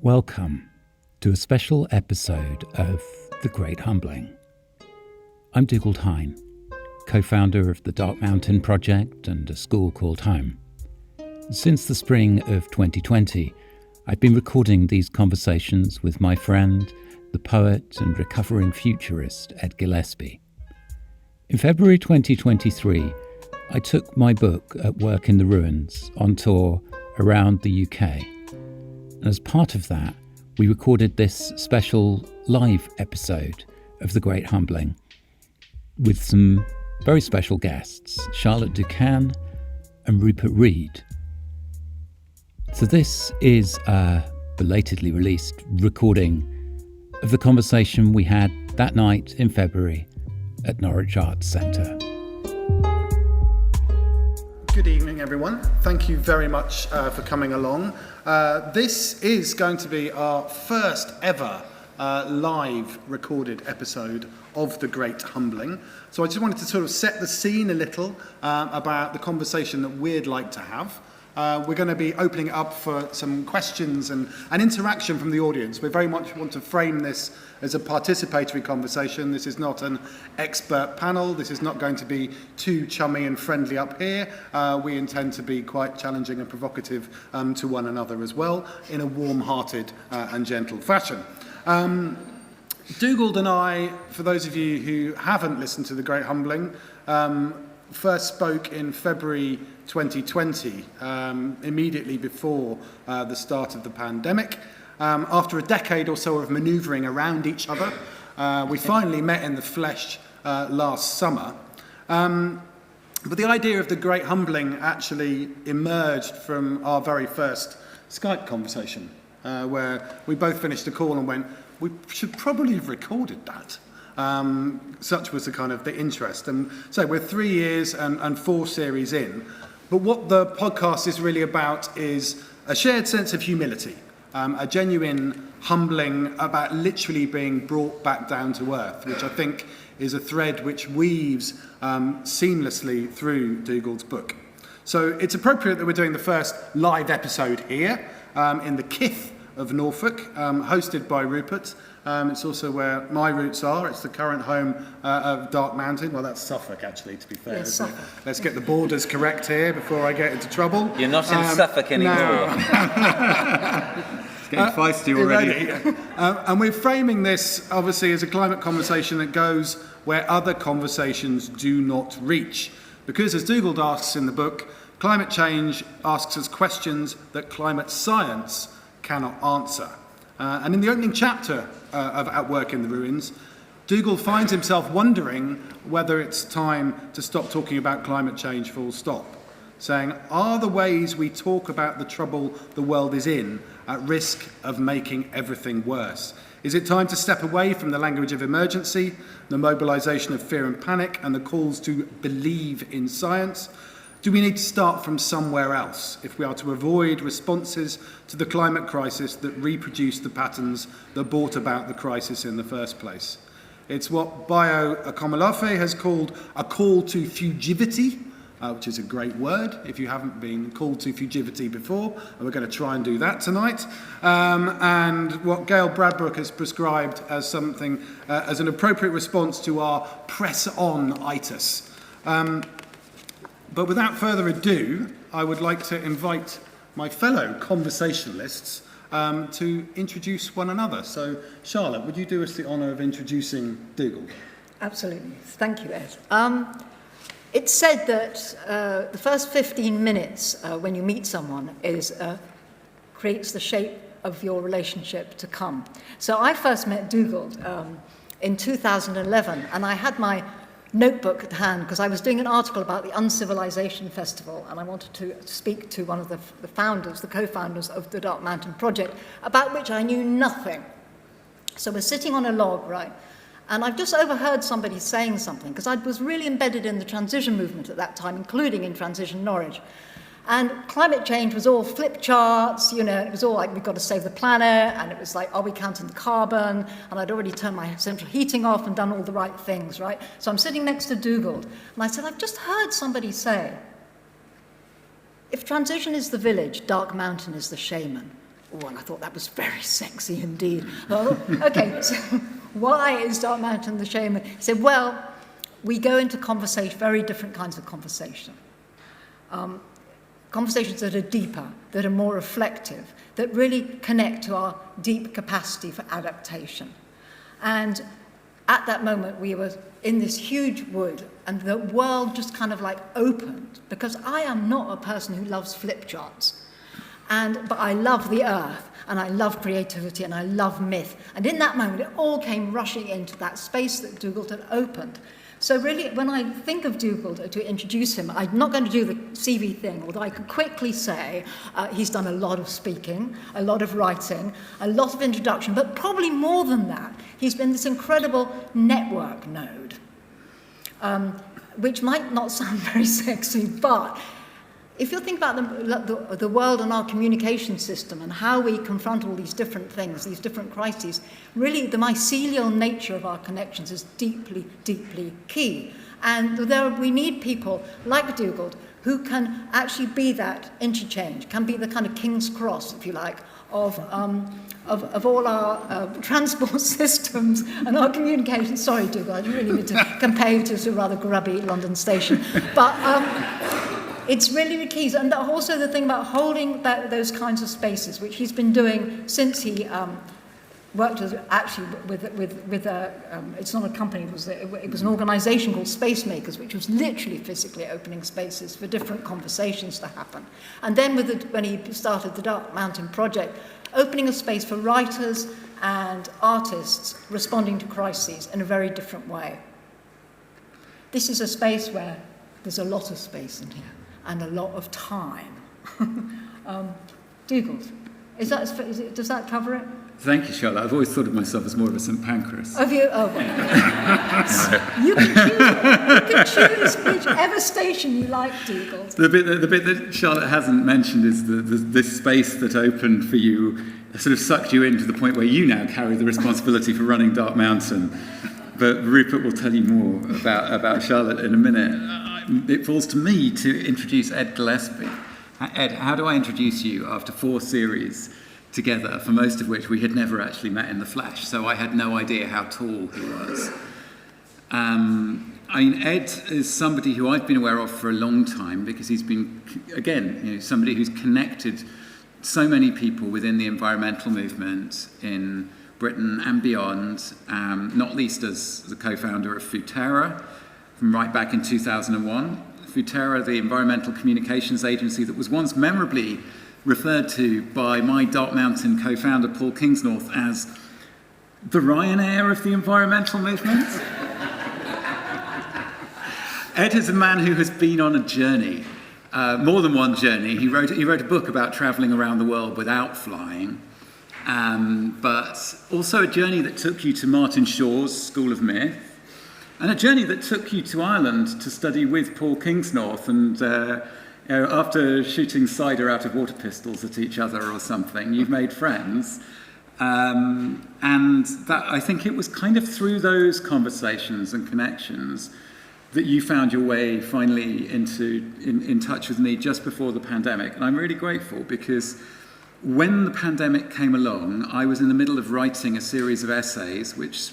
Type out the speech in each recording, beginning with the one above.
Welcome to a special episode of The Great Humbling. I'm Dougald Hine, co-founder of the Dark Mountain Project and a school called Home. Since the spring of 2020, I've been recording these conversations with my friend, the poet and recovering futurist Ed Gillespie. In February 2023, I took my book, At Work in the Ruins, on tour around the UK. And as part of that, we recorded this special live episode of The Great Humbling with some very special guests, Charlotte Du Cann and Rupert Read. So this is a belatedly released recording of the conversation we had that night in February at Norwich Arts Centre. Good evening, everyone. Thank you very much for coming along. This is going to be our first ever live recorded episode of The Great Humbling. So I just wanted to sort of set the scene a little about the conversation that we'd like to have. We're going to be opening it up for some questions and interaction from the audience. We very much want to frame this as a participatory conversation. This is not an expert panel. This is not going to be too chummy and friendly up here. We intend to be quite challenging and provocative to one another as well, in a warm-hearted and gentle fashion. Dougald and I, for those of you who haven't listened to The Great Humbling, first spoke in February 2020, immediately before the start of the pandemic. After a decade or so of manoeuvring around each other, we finally met in the flesh last summer. But the idea of The Great Humbling actually emerged from our very first Skype conversation, where we both finished the call and went, we should probably have recorded that. Such was the kind of the interest. And so we're 3 years and 4 series in. But what the podcast is really about is a shared sense of humility, a genuine humbling about literally being brought back down to earth, which I think is a thread which weaves seamlessly through Dougald's book. So it's appropriate that we're doing the first live episode here in the Kith of Norfolk, hosted by Rupert. It's also where my roots are. It's the current home of Dark Mountain. Well, that's Suffolk, actually, to be fair. Yes, Suffolk. Let's get the borders correct here before I get into trouble. You're not in Suffolk anymore. No. It's getting feisty already. And we're framing this, obviously, as a climate conversation that goes where other conversations do not reach. Because, as Dougald asks in the book, climate change asks us questions that climate science cannot answer. And in the opening chapter of At Work in the Ruins, Dougald finds himself wondering whether it's time to stop talking about climate change full stop, saying, are the ways we talk about the trouble the world is in at risk of making everything worse? Is it time to step away from the language of emergency, the mobilisation of fear and panic, and the calls to believe in science? Do we need to start from somewhere else if we are to avoid responses to the climate crisis that reproduce the patterns that brought about the crisis in the first place? It's what Bayo Akomolafe has called a call to fugivity, which is a great word if you haven't been called to fugivity before, and we're going to try and do that tonight. And what Gail Bradbrook has prescribed as something, as an appropriate response to our press-on-itis. But without further ado, I would like to invite my fellow conversationalists to introduce one another. So, Charlotte, would you do us the honour of introducing Dougald? Absolutely. Thank you, Ed. It's said that the first 15 minutes when you meet someone creates the shape of your relationship to come. So I first met Dougald in 2011, and I had my notebook at hand because I was doing an article about the Uncivilization Festival, and I wanted to speak to one of the founders, the co-founders of the Dark Mountain Project, about which I knew nothing. So we're sitting on a log, right? And I've just overheard somebody saying something, because I was really embedded in the transition movement at that time, including in Transition Norwich. And climate change was all flip charts, you know, it was all like, we've got to save the planet, and it was like, are we counting the carbon? And I'd already turned my central heating off and done all the right things, right? So I'm sitting next to Dougald, and I said, I've just heard somebody say, if transition is the village, Dark Mountain is the shaman. Oh, and I thought that was very sexy indeed. Oh, okay, so why is Dark Mountain the shaman? He said, well, we go into conversation, very different kinds of conversation. Conversations that are deeper, that are more reflective, that really connect to our deep capacity for adaptation. And at that moment, we were in this huge wood, and the world just kind of like opened, because I am not a person who loves flip charts. But I love the earth, and I love creativity, and I love myth. And in that moment, it all came rushing into that space that Dougald had opened. So really, when I think of Dougald, to introduce him, I'm not going to do the CV thing, although I could quickly say he's done a lot of speaking, a lot of writing, a lot of introduction, but probably more than that, he's been this incredible network node, which might not sound very sexy, but if you think about the world and our communication system and how we confront all these different things, these different crises, really the mycelial nature of our connections is deeply, deeply key. And we need people like Dougald who can actually be that interchange, can be the kind of King's Cross, if you like, of all our transport systems and our communication. Sorry, Dougald, I didn't really need to compare you to a rather grubby London station. But it's really the keys, and also the thing about holding those kinds of spaces, which he's been doing since he worked with it's not a company, it was an organisation called Space Makers, which was literally physically opening spaces for different conversations to happen. And then when he started the Dark Mountain Project, opening a space for writers and artists responding to crises in a very different way. This is a space where there's a lot of space in here, and a lot of time. Dougald, does that cover it? Thank you, Charlotte. I've always thought of myself as more of a St Pancras. Have you? Oh, well. You can choose whichever station you like, Dougald. The bit that Charlotte hasn't mentioned is this space that opened for you, sort of sucked you into the point where you now carry the responsibility for running Dark Mountain. But Rupert will tell you more about Charlotte in a minute. It falls to me to introduce Ed Gillespie. Ed, how do I introduce you after 4 series together, for most of which we had never actually met in the flesh, so I had no idea how tall he was. Ed is somebody who I've been aware of for a long time, because he's been, again, somebody who's connected so many people within the environmental movement in Britain and beyond, not least as the co-founder of Futera, from right back in 2001. Futera, the environmental communications agency that was once memorably referred to by my Dark Mountain co-founder Paul Kingsnorth as the Ryanair of the environmental movement. Ed is a man who has been on a journey, more than one journey. He wrote a book about travelling around the world without flying, but also a journey that took you to Martin Shaw's School of Myth, and a journey that took you to Ireland to study with Paul Kingsnorth, and after shooting cider out of water pistols at each other or something, you've made friends. And that, I think it was kind of through those conversations and connections that you found your way finally in touch with me just before the pandemic. And I'm really grateful, because when the pandemic came along, I was in the middle of writing a series of essays, which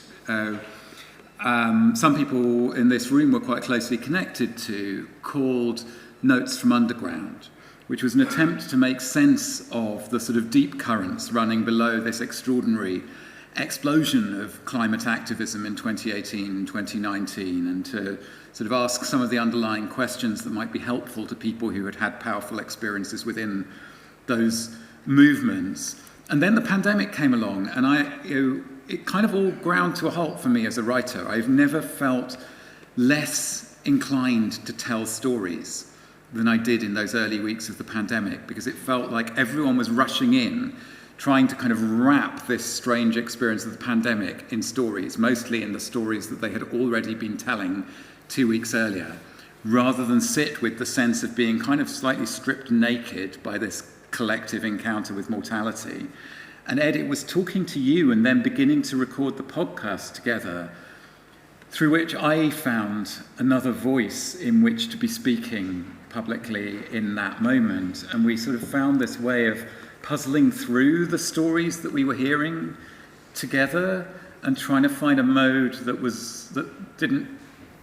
some people in this room were quite closely connected to, called Notes from Underground, which was an attempt to make sense of the sort of deep currents running below this extraordinary explosion of climate activism in 2018 and 2019, and to sort of ask some of the underlying questions that might be helpful to people who had had powerful experiences within those movements. And then the pandemic came along, and it kind of all ground to a halt for me as a writer. I've never felt less inclined to tell stories than I did in those early weeks of the pandemic, because it felt like everyone was rushing in, trying to kind of wrap this strange experience of the pandemic in stories, mostly in the stories that they had already been telling 2 weeks earlier, rather than sit with the sense of being kind of slightly stripped naked by this collective encounter with mortality. And Ed, it was talking to you and then beginning to record the podcast together through which I found another voice in which to be speaking publicly in that moment. And we sort of found this way of puzzling through the stories that we were hearing together and trying to find a mode that didn't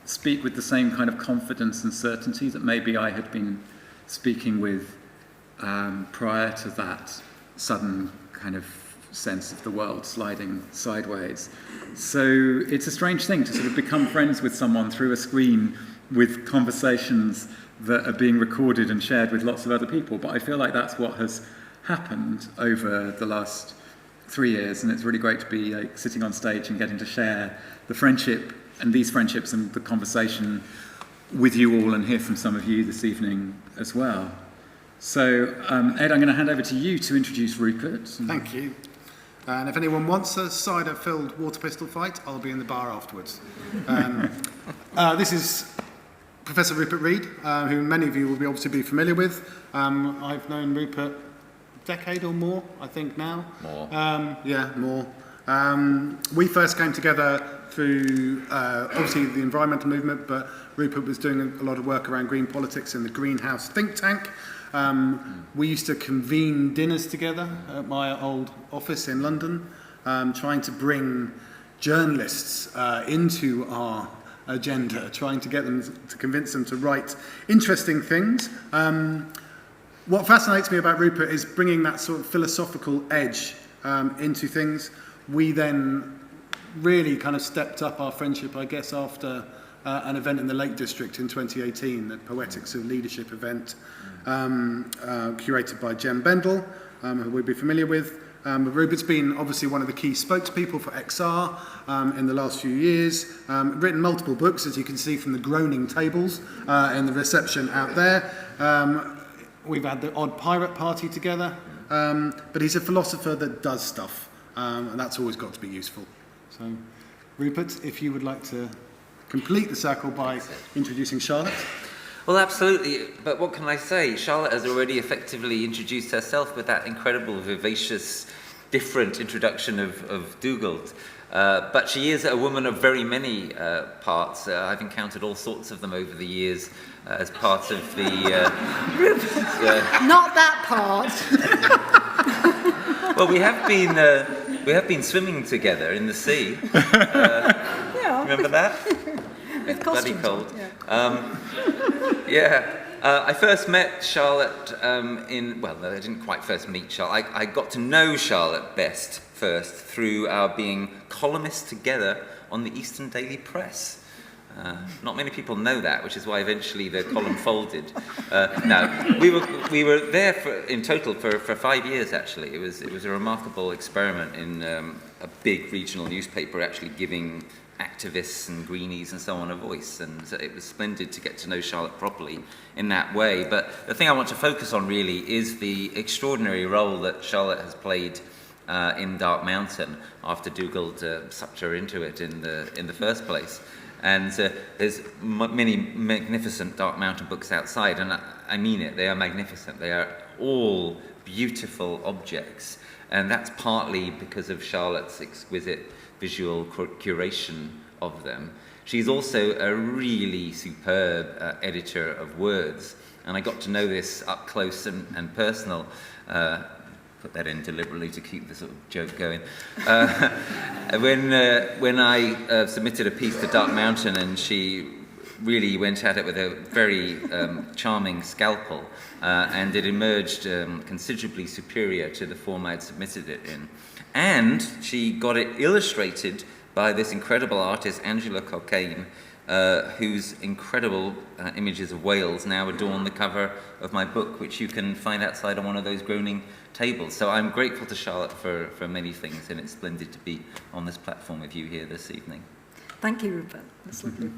speak with the same kind of confidence and certainty that maybe I had been speaking with prior to that sudden kind of sense of the world sliding sideways. So it's a strange thing to sort of become friends with someone through a screen with conversations that are being recorded and shared with lots of other people. But I feel like that's what has happened over the last 3 years, and it's really great to be sitting on stage and getting to share the friendship and these friendships and the conversation with you all and hear from some of you this evening as well. So, Ed, I'm going to hand over to you to introduce Rupert. Thank you. And if anyone wants a cider-filled water pistol fight, I'll be in the bar afterwards. This is Professor Rupert Read, who many of you will obviously be familiar with. I've known Rupert a decade or more, I think now. More. More. We first came together through, obviously, the environmental movement, but Rupert was doing a lot of work around green politics in the Greenhouse think tank. We used to convene dinners together at my old office in London, trying to bring journalists into our agenda, trying to get them to convince them to write interesting things. What fascinates me about Rupert is bringing that sort of philosophical edge into things. We then really kind of stepped up our friendship, I guess, after an event in the Lake District in 2018, the Poetics of Leadership event, curated by Jem Bendel, who we'll be familiar with. Rupert's been obviously one of the key spokespeople for XR in the last few years, written multiple books, as you can see from the groaning tables in the reception out there. We've had the odd pirate party together, but he's a philosopher that does stuff, and that's always got to be useful. So, Rupert, if you would like to complete the circle by introducing Charlotte. Well, absolutely. But what can I say? Charlotte has already effectively introduced herself with that incredible, vivacious, different introduction of Dougald. But she is a woman of very many parts. I've encountered all sorts of them over the years as part of the... Not that part. Well, we have been swimming together in the sea. Remember that? With Bloody costumes. Cold. I first met Charlotte I didn't quite first meet Charlotte. I got to know Charlotte best first through our being columnists together on the Eastern Daily Press. Not many people know that, which is why eventually the column folded. We were there in total for 5 years. Actually, it was a remarkable experiment in a big regional newspaper actually giving activists and greenies and so on a voice, and so it was splendid to get to know Charlotte properly in that way. But the thing I want to focus on really is the extraordinary role that Charlotte has played in Dark Mountain after Dougald sucked her into it in the first place. And there's many magnificent Dark Mountain books outside, and I mean it, they are magnificent. They are all beautiful objects, and that's partly because of Charlotte's exquisite visual curation of them. She's also a really superb editor of words, and I got to know this up close and personal. Put that in deliberately to keep the sort of joke going. When I submitted a piece to Dark Mountain, and she really went at it with a very charming scalpel, and it emerged considerably superior to the form I had submitted it in. And she got it illustrated by this incredible artist, Angela Cockayne, whose incredible images of whales now adorn the cover of my book, which you can find outside on one of those groaning tables. So I'm grateful to Charlotte for many things, and it's splendid to be on this platform with you here this evening. Thank you, Rupert. That's lovely.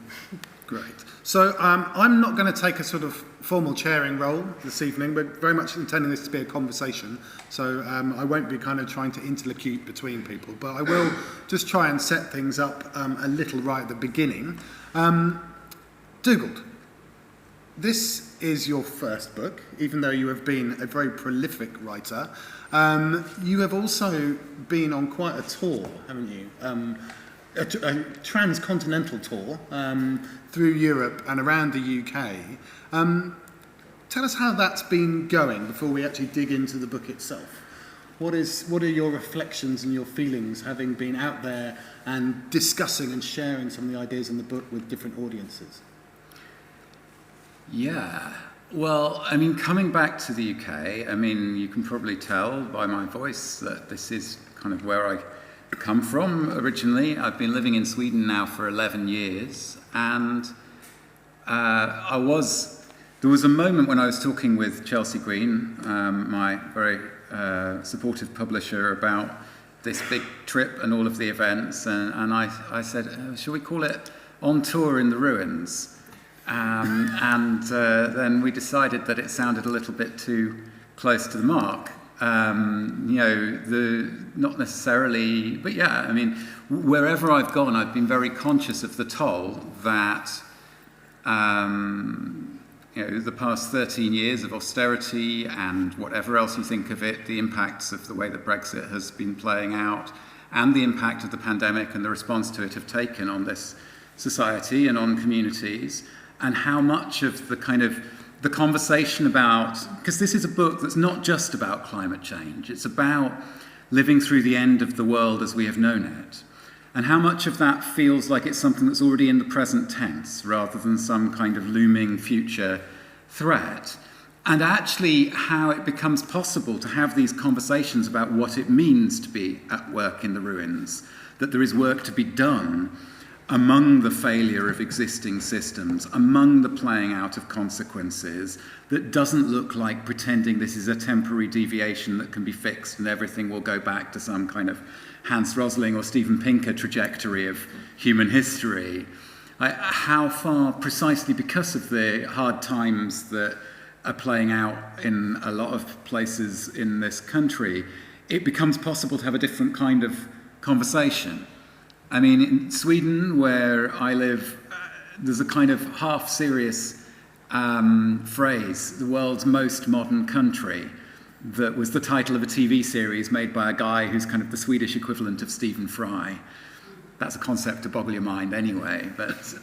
Great. So I'm not going to take a sort of formal chairing role this evening. We're very much intending this to be a conversation. So I won't be kind of trying to interlocute between people, but I will just try and set things up a little right at the beginning. Dougald, this is your first book, even though you have been a very prolific writer. You have also been on quite a tour, haven't you? A transcontinental tour through Europe and around the UK. Tell us how that's been going before we actually dig into the book itself. What are your reflections and your feelings having been out there and discussing and sharing some of the ideas in the book with different audiences? Yeah. Well, I mean, coming back to the UK, I mean, you can probably tell by my voice that this is kind of where I come from originally. I've been living in Sweden now for 11 years, and there was a moment when I was talking with Chelsea Green, my very supportive publisher, about this big trip and all of the events, and I said, shall we call it On Tour in the Ruins? Then we decided that it sounded a little bit too close to the mark. Not necessarily, but yeah, I mean, wherever I've gone, I've been very conscious of the toll that, the past 13 years of austerity and whatever else you think of it, the impacts of the way that Brexit has been playing out, and the impact of the pandemic and the response to it have taken on this society and on communities, and how much of the conversation about, because this is a book that's not just about climate change, it's about living through the end of the world as we have known it, and how much of that feels like it's something that's already in the present tense rather than some kind of looming future threat, and actually how it becomes possible to have these conversations about what it means to be at work in the ruins, that there is work to be done among the failure of existing systems, among the playing out of consequences, that doesn't look like pretending this is a temporary deviation that can be fixed and everything will go back to some kind of Hans Rosling or Steven Pinker trajectory of human history. How far, precisely because of the hard times that are playing out in a lot of places in this country, it becomes possible to have a different kind of conversation. I mean, in Sweden, where I live, there's a kind of half-serious phrase, the world's most modern country, that was the title of a TV series made by a guy who's kind of the Swedish equivalent of Stephen Fry. That's a concept to boggle your mind anyway, but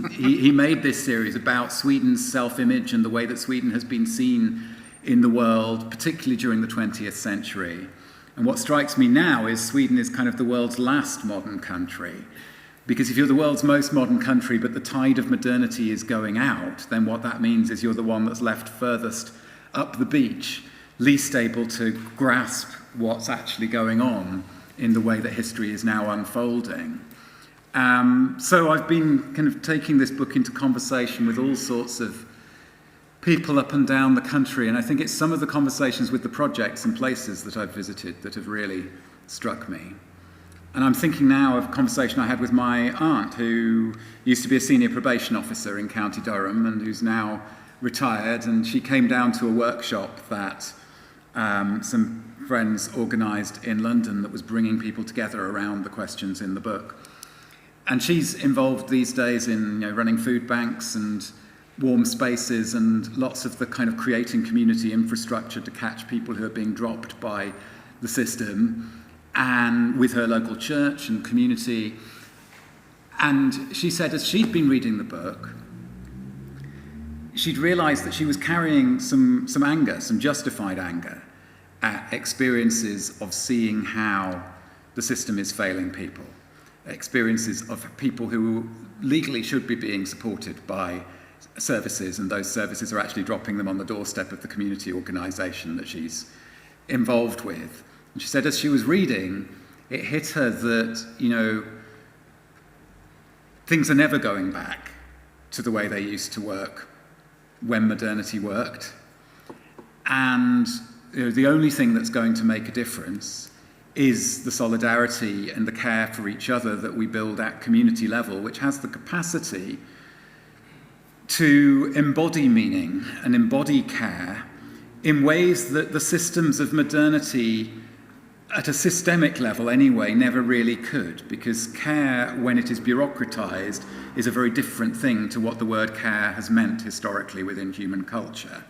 he made this series about Sweden's self-image and the way that Sweden has been seen in the world, particularly during the 20th century. And what strikes me now is Sweden is kind of the world's last modern country. Because if you're the world's most modern country, but the tide of modernity is going out, then what that means is you're the one that's left furthest up the beach, least able to grasp what's actually going on in the way that history is now unfolding. So I've been kind of taking this book into conversation with all sorts of people up and down the country, and I think it's some of the conversations with the projects and places that I've visited that have really struck me. And I'm thinking now of a conversation I had with my aunt, who used to be a senior probation officer in County Durham and who's now retired, and she came down to a workshop that some friends organised in London that was bringing people together around the questions in the book. And she's involved these days in running food banks and warm spaces and lots of the kind of creating community infrastructure to catch people who are being dropped by the system, and with her local church and community. And she said as she'd been reading the book, she'd realised that she was carrying some anger, some justified anger, at experiences of seeing how the system is failing people, experiences of people who legally should be being supported by services, and those services are actually dropping them on the doorstep of the community organisation that she's involved with. And she said as she was reading, it hit her that, things are never going back to the way they used to work when modernity worked. And the only thing that's going to make a difference is the solidarity and the care for each other that we build at community level, which has the capacity to embody meaning and embody care in ways that the systems of modernity, at a systemic level anyway, never really could, because care, when it is bureaucratized, is a very different thing to what the word care has meant historically within human culture.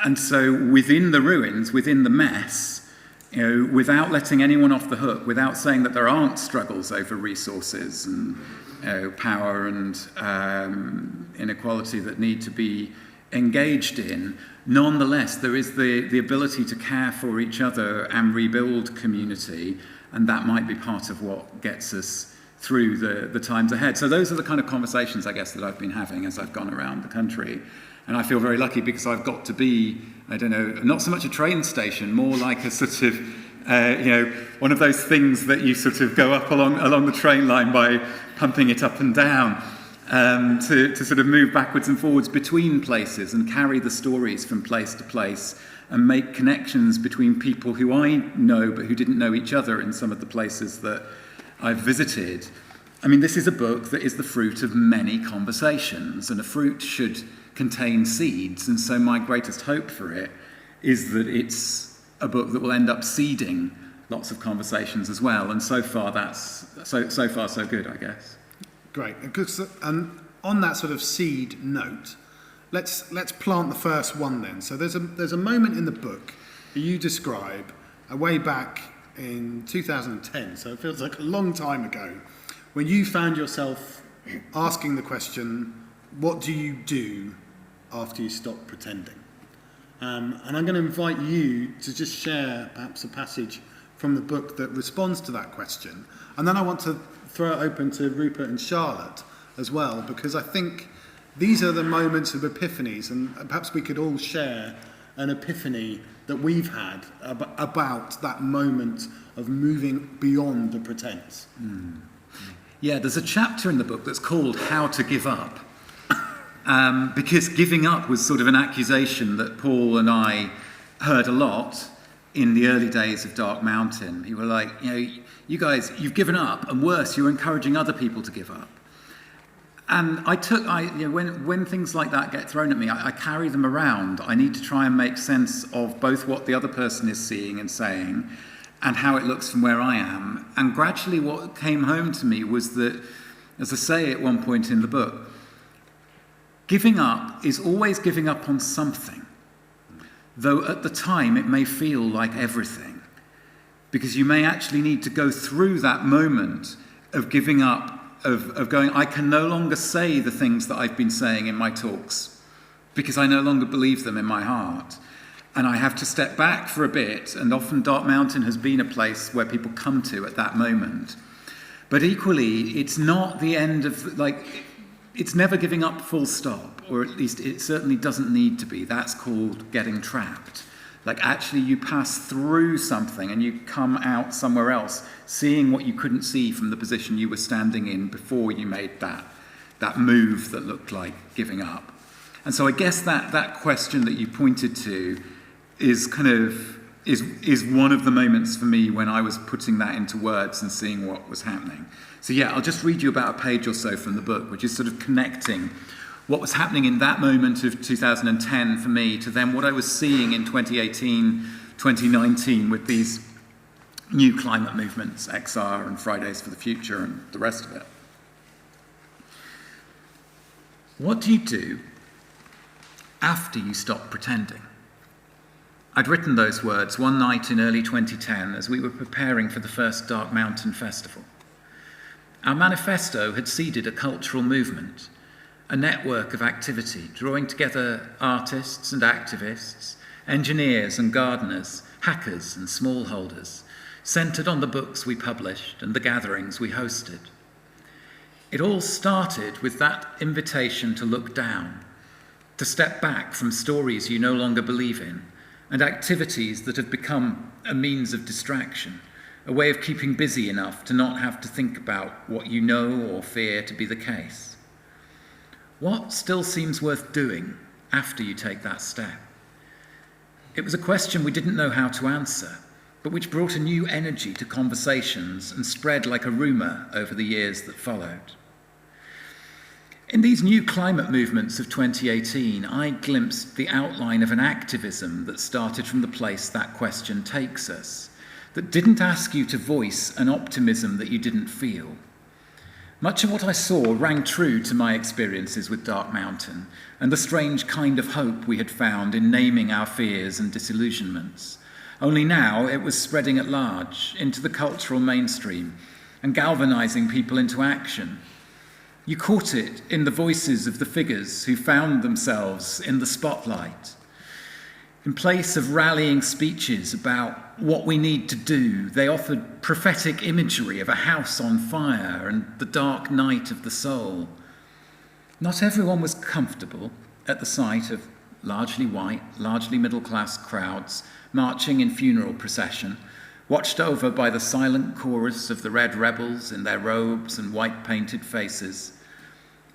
And so within the ruins, within the mess, without letting anyone off the hook, without saying that there aren't struggles over resources and power and inequality that need to be engaged in, nonetheless, there is the ability to care for each other and rebuild community, and that might be part of what gets us through the times ahead. So those are the kind of conversations, I guess, that I've been having as I've gone around the country. And I feel very lucky because I've got to be, I don't know, not so much a train station, more like a sort of, one of those things that you sort of go up along the train line by pumping it up and down, to sort of move backwards and forwards between places and carry the stories from place to place and make connections between people who I know but who didn't know each other in some of the places that I've visited. I mean, this is a book that is the fruit of many conversations, and a fruit should contain seeds, and so my greatest hope for it is that it's a book that will end up seeding lots of conversations as well, and so far so far so good, I guess. Great. And on that sort of seed note, let's plant the first one then. So there's a moment in the book that you describe way back in 2010, so it feels like a long time ago, when you found yourself asking the question, what do you do after you stop pretending? And I'm going to invite you to just share perhaps a passage from the book that responds to that question. And then I want to throw it open to Rupert and Charlotte as well, because I think these are the moments of epiphanies, and perhaps we could all share an epiphany that we've had about that moment of moving beyond the pretense. Yeah, there's a chapter in the book that's called How to Give Up. Because giving up was sort of an accusation that Paul and I heard a lot in the early days of Dark Mountain. He were like, you guys, you've given up, and worse, you're encouraging other people to give up. And when things like that get thrown at me, I carry them around. I need to try and make sense of both what the other person is seeing and saying, and how it looks from where I am. And gradually what came home to me was that, as I say at one point in the book, giving up is always giving up on something, though at the time it may feel like everything, because you may actually need to go through that moment of giving up, of going, I can no longer say the things that I've been saying in my talks, because I no longer believe them in my heart. And I have to step back for a bit, and often Dark Mountain has been a place where people come to at that moment. But equally, it's not the end of, it's never giving up full stop, or at least it certainly doesn't need to be. That's called getting trapped. Actually you pass through something and you come out somewhere else, seeing what you couldn't see from the position you were standing in before you made that move that looked like giving up. And so I guess that question that you pointed to is is one of the moments for me when I was putting that into words and seeing what was happening. So yeah, I'll just read you about a page or so from the book, which is sort of connecting what was happening in that moment of 2010 for me to then what I was seeing in 2018, 2019 with these new climate movements, XR and Fridays for the Future and the rest of it. What do you do after you stop pretending? I'd written those words one night in early 2010 as we were preparing for the first Dark Mountain Festival. Our manifesto had seeded a cultural movement, a network of activity drawing together artists and activists, engineers and gardeners, hackers and smallholders, centred on the books we published and the gatherings we hosted. It all started with that invitation to look down, to step back from stories you no longer believe in, and activities that have become a means of distraction, a way of keeping busy enough to not have to think about what you know or fear to be the case. What still seems worth doing after you take that step? It was a question we didn't know how to answer, but which brought a new energy to conversations and spread like a rumour over the years that followed. In these new climate movements of 2018, I glimpsed the outline of an activism that started from the place that question takes us, that didn't ask you to voice an optimism that you didn't feel. Much of what I saw rang true to my experiences with Dark Mountain and the strange kind of hope we had found in naming our fears and disillusionments. Only now it was spreading at large into the cultural mainstream and galvanising people into action. You caught it in the voices of the figures who found themselves in the spotlight. In place of rallying speeches about what we need to do, they offered prophetic imagery of a house on fire and the dark night of the soul. Not everyone was comfortable at the sight of largely white, largely middle-class crowds marching in funeral procession, watched over by the silent chorus of the red rebels in their robes and white-painted faces.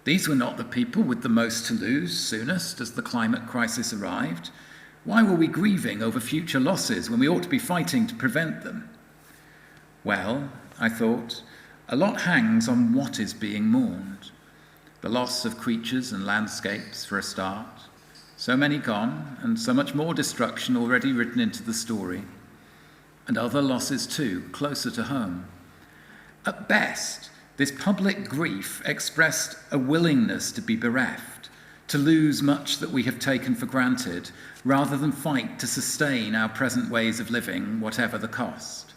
These were not the people with the most to lose soonest as the climate crisis arrived. Why were we grieving over future losses when we ought to be fighting to prevent them? Well, I thought, a lot hangs on what is being mourned. The loss of creatures and landscapes, for a start. So many gone, and so much more destruction already written into the story. And other losses too, closer to home. At best, this public grief expressed a willingness to be bereft, to lose much that we have taken for granted, rather than fight to sustain our present ways of living, whatever the cost.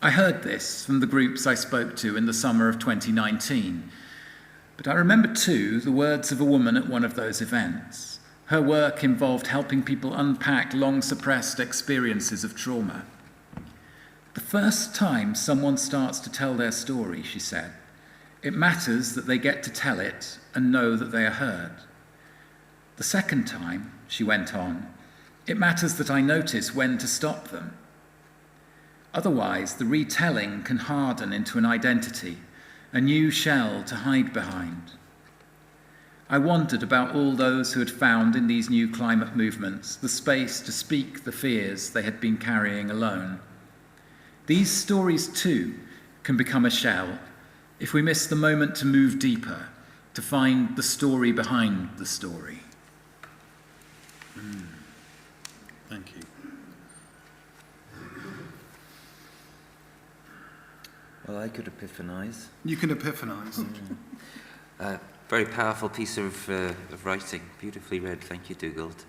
I heard this from the groups I spoke to in the summer of 2019, but I remember too the words of a woman at one of those events. Her work involved helping people unpack long-suppressed experiences of trauma. The first time someone starts to tell their story, she said, it matters that they get to tell it and know that they are heard. The second time, she went on, it matters that I notice when to stop them. Otherwise, the retelling can harden into an identity, a new shell to hide behind. I wondered about all those who had found in these new climate movements the space to speak the fears they had been carrying alone. These stories, too, can become a shell if we miss the moment to move deeper, to find the story behind the story. Thank you. Well, I could epiphanize. You can epiphanize. Very powerful piece of writing, beautifully read. Thank you, Dougald.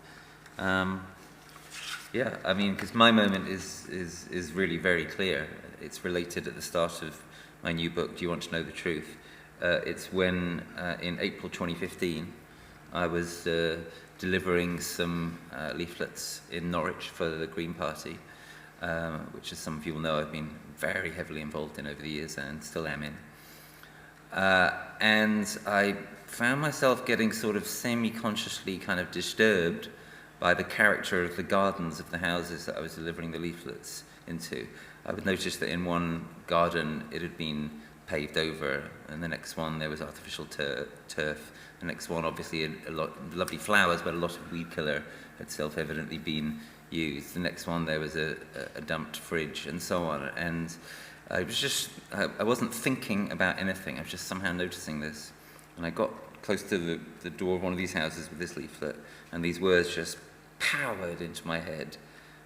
Yeah, I mean, because my moment is really very clear. It's related at the start of my new book, Do You Want to Know the Truth? It's when, in April 2015, I was delivering some leaflets in Norwich for the Green Party, which, as some of you will know, I've been very heavily involved in over the years and still am in. And I found myself getting sort of semi-consciously kind of disturbed by the character of the gardens of the houses that I was delivering the leaflets into. I would notice that in one garden it had been paved over, and the next one there was artificial turf. The next one, obviously, a lot lovely flowers, but a lot of weed killer had self-evidently been used. The next one there was a dumped fridge, and so on. And I wasn't thinking about anything. I was just somehow noticing this. And I got close to the door of one of these houses with this leaflet, and these words just powered into my head.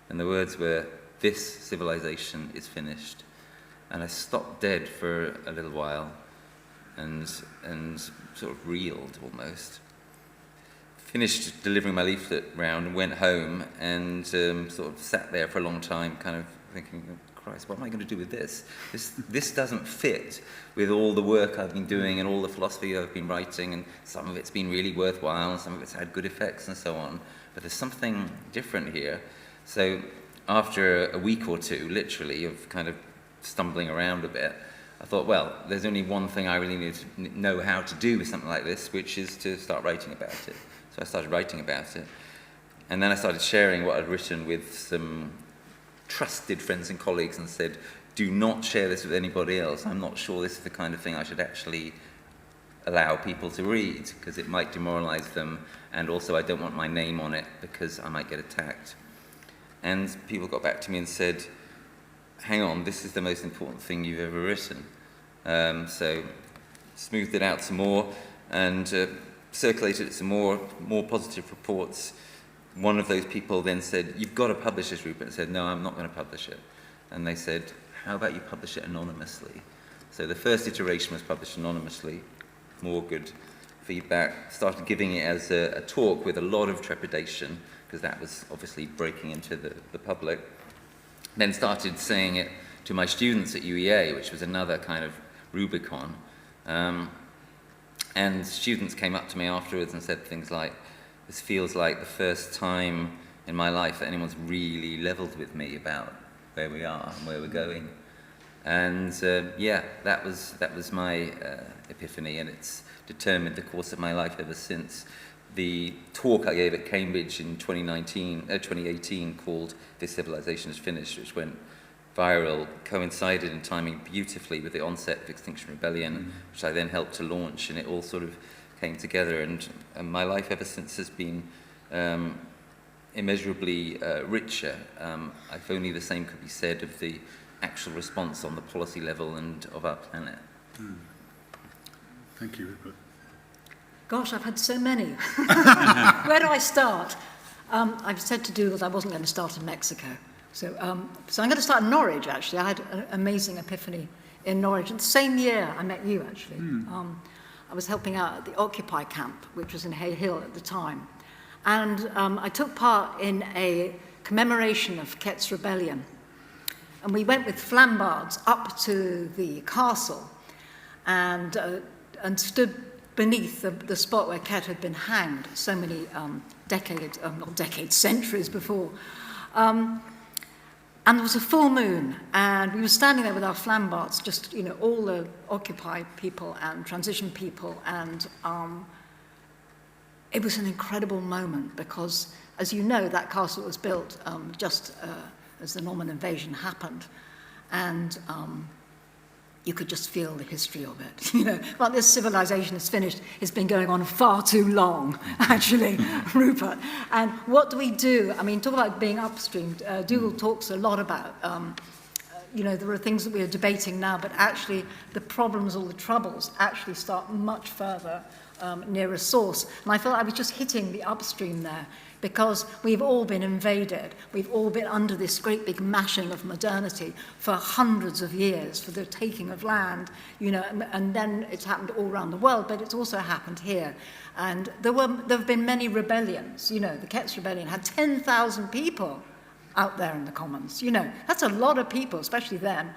And the words were, "This civilization is finished." And I stopped dead for a little while and sort of reeled almost. Finished delivering my leaflet round and went home and sort of sat there for a long time kind of thinking, Christ, what am I going to do with this? This doesn't fit with all the work I've been doing and all the philosophy I've been writing, and some of it's been really worthwhile and some of it's had good effects and so on. But there's something different here. So after a week or two, literally, of kind of stumbling around a bit, I thought, well, there's only one thing I really need to know how to do with something like this, which is to start writing about it. So I started writing about it. And then I started sharing what I'd written with some trusted friends and colleagues and said, do not share this with anybody else. I'm not sure this is the kind of thing I should actually allow people to read, because it might demoralize them, and also I don't want my name on it because I might get attacked. And people got back to me and said, hang on, this is the most important thing you've ever written. So smoothed it out some more and circulated some more positive reports. One of those people then said, you've got to publish this, Rupert. I said, no, I'm not going to publish it. And they said, how about you publish it anonymously? So the first iteration was published anonymously, more good feedback. Started giving it as a talk with a lot of trepidation, because that was obviously breaking into the public. Then started saying it to my students at UEA, which was another kind of Rubicon. And students came up to me afterwards and said things like, "This feels like the first time in my life that anyone's really leveled with me about where we are and where we're going." And that was my epiphany, and it's determined the course of my life ever since. The talk I gave at Cambridge in 2018 called "This Civilization is Finished," which went viral, coincided in timing beautifully with the onset of Extinction Rebellion, which I then helped to launch, and it all sort of came together, and my life ever since has been immeasurably richer. If only the same could be said of the actual response on the policy level and of our planet. Thank you, Rupert. Gosh, I've had so many. Where do I start? I've said to Dougald I wasn't going to start in Mexico. So I'm going to start in Norwich, actually. I had an amazing epiphany in Norwich. And the same year I met you, actually. I was helping out at the Occupy camp, which was in Hay Hill at the time. And I took part in a commemoration of Kett's rebellion. And we went with flambards up to the castle and stood beneath the spot where Kett had been hanged so many centuries before. And there was a full moon, and we were standing there with our flambards, just, all the Occupy people and transition people, and it was an incredible moment because, as you know, that castle was built just as the Norman invasion happened, and you could just feel the history of it. Well, this civilization is finished. It's been going on far too long, actually, Rupert. And what do we do? I mean, talk about being upstream. Dougald talks a lot about, there are things that we are debating now, but actually the problems or the troubles actually start much further nearer source. And I felt I was just hitting the upstream there, because we've all been invaded. We've all been under this great big mashing of modernity for hundreds of years, for the taking of land, and then it's happened all around the world, but it's also happened here. And there have been many rebellions. The Kett's Rebellion had 10,000 people out there in the Commons. That's a lot of people, especially then.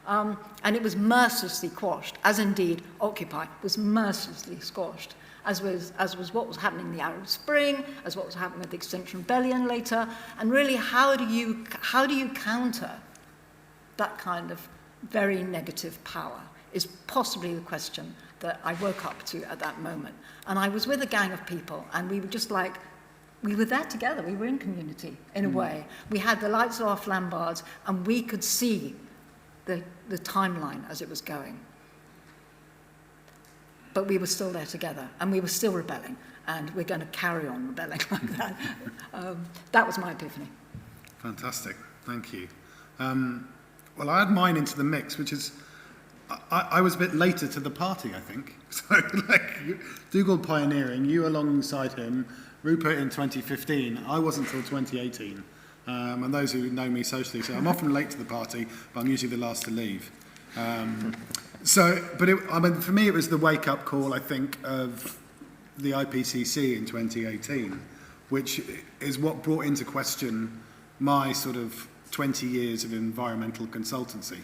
And it was mercilessly quashed, as indeed Occupy was mercilessly squashed. As was what was happening in the Arab Spring, as what was happening with the Extinction Rebellion later, and really how do you counter that kind of very negative power is possibly the question that I woke up to at that moment. And I was with a gang of people, and we were just like, we were there together, we were in community in a way. We had the lights of our flambards, and we could see the timeline as it was going. But we were still there together, and we were still rebelling, and we're going to carry on rebelling like that. That was my epiphany. Fantastic, thank you. Well, I had mine into the mix, which is, I was a bit later to the party, I think. So, Dougald pioneering, you alongside him, Rupert in 2015, I wasn't until 2018. And those who know me socially, so I'm often late to the party, but I'm usually the last to leave. For me, it was the wake-up call, I think, of the IPCC in 2018, which is what brought into question my sort of 20 years of environmental consultancy.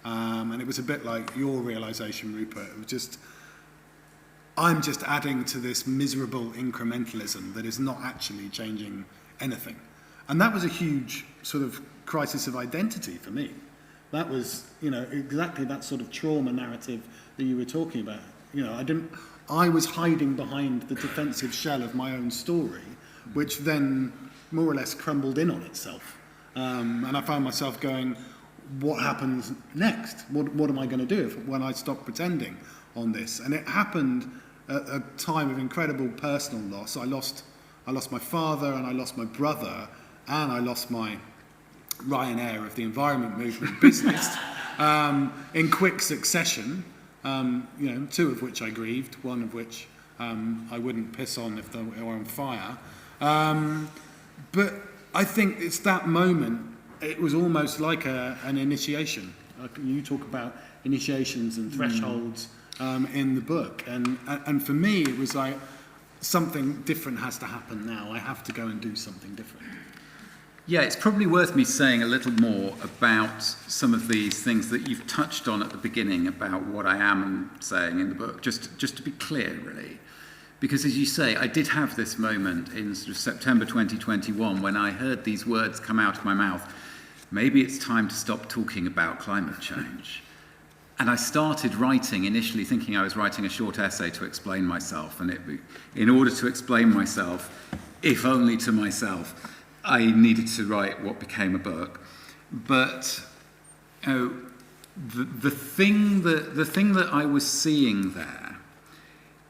And it was a bit like your realisation, Rupert. It was just, I'm just adding to this miserable incrementalism that is not actually changing anything. And that was a huge sort of crisis of identity for me. That was, exactly that sort of trauma narrative that you were talking about. I was hiding behind the defensive shell of my own story, which then more or less crumbled in on itself. And I found myself going, what happens next? What am I going to do when I stop pretending on this? And it happened at a time of incredible personal loss. I lost my father, and I lost my brother, and I lost my Ryanair of the environment movement business in quick succession, two of which I grieved, one of which I wouldn't piss on if they were on fire. But I think it's that moment, it was almost like an initiation. You talk about initiations and thresholds in the book, and for me it was like, something different has to happen now. I have to go and do something different. Yeah, it's probably worth me saying a little more about some of these things that you've touched on at the beginning about what I am saying in the book, just to be clear, really. Because as you say, I did have this moment in sort of September 2021 when I heard these words come out of my mouth, maybe it's time to stop talking about climate change. And I started writing, initially thinking I was writing a short essay to explain myself, and in order to explain myself, if only to myself, I needed to write what became a book. But the thing that I was seeing there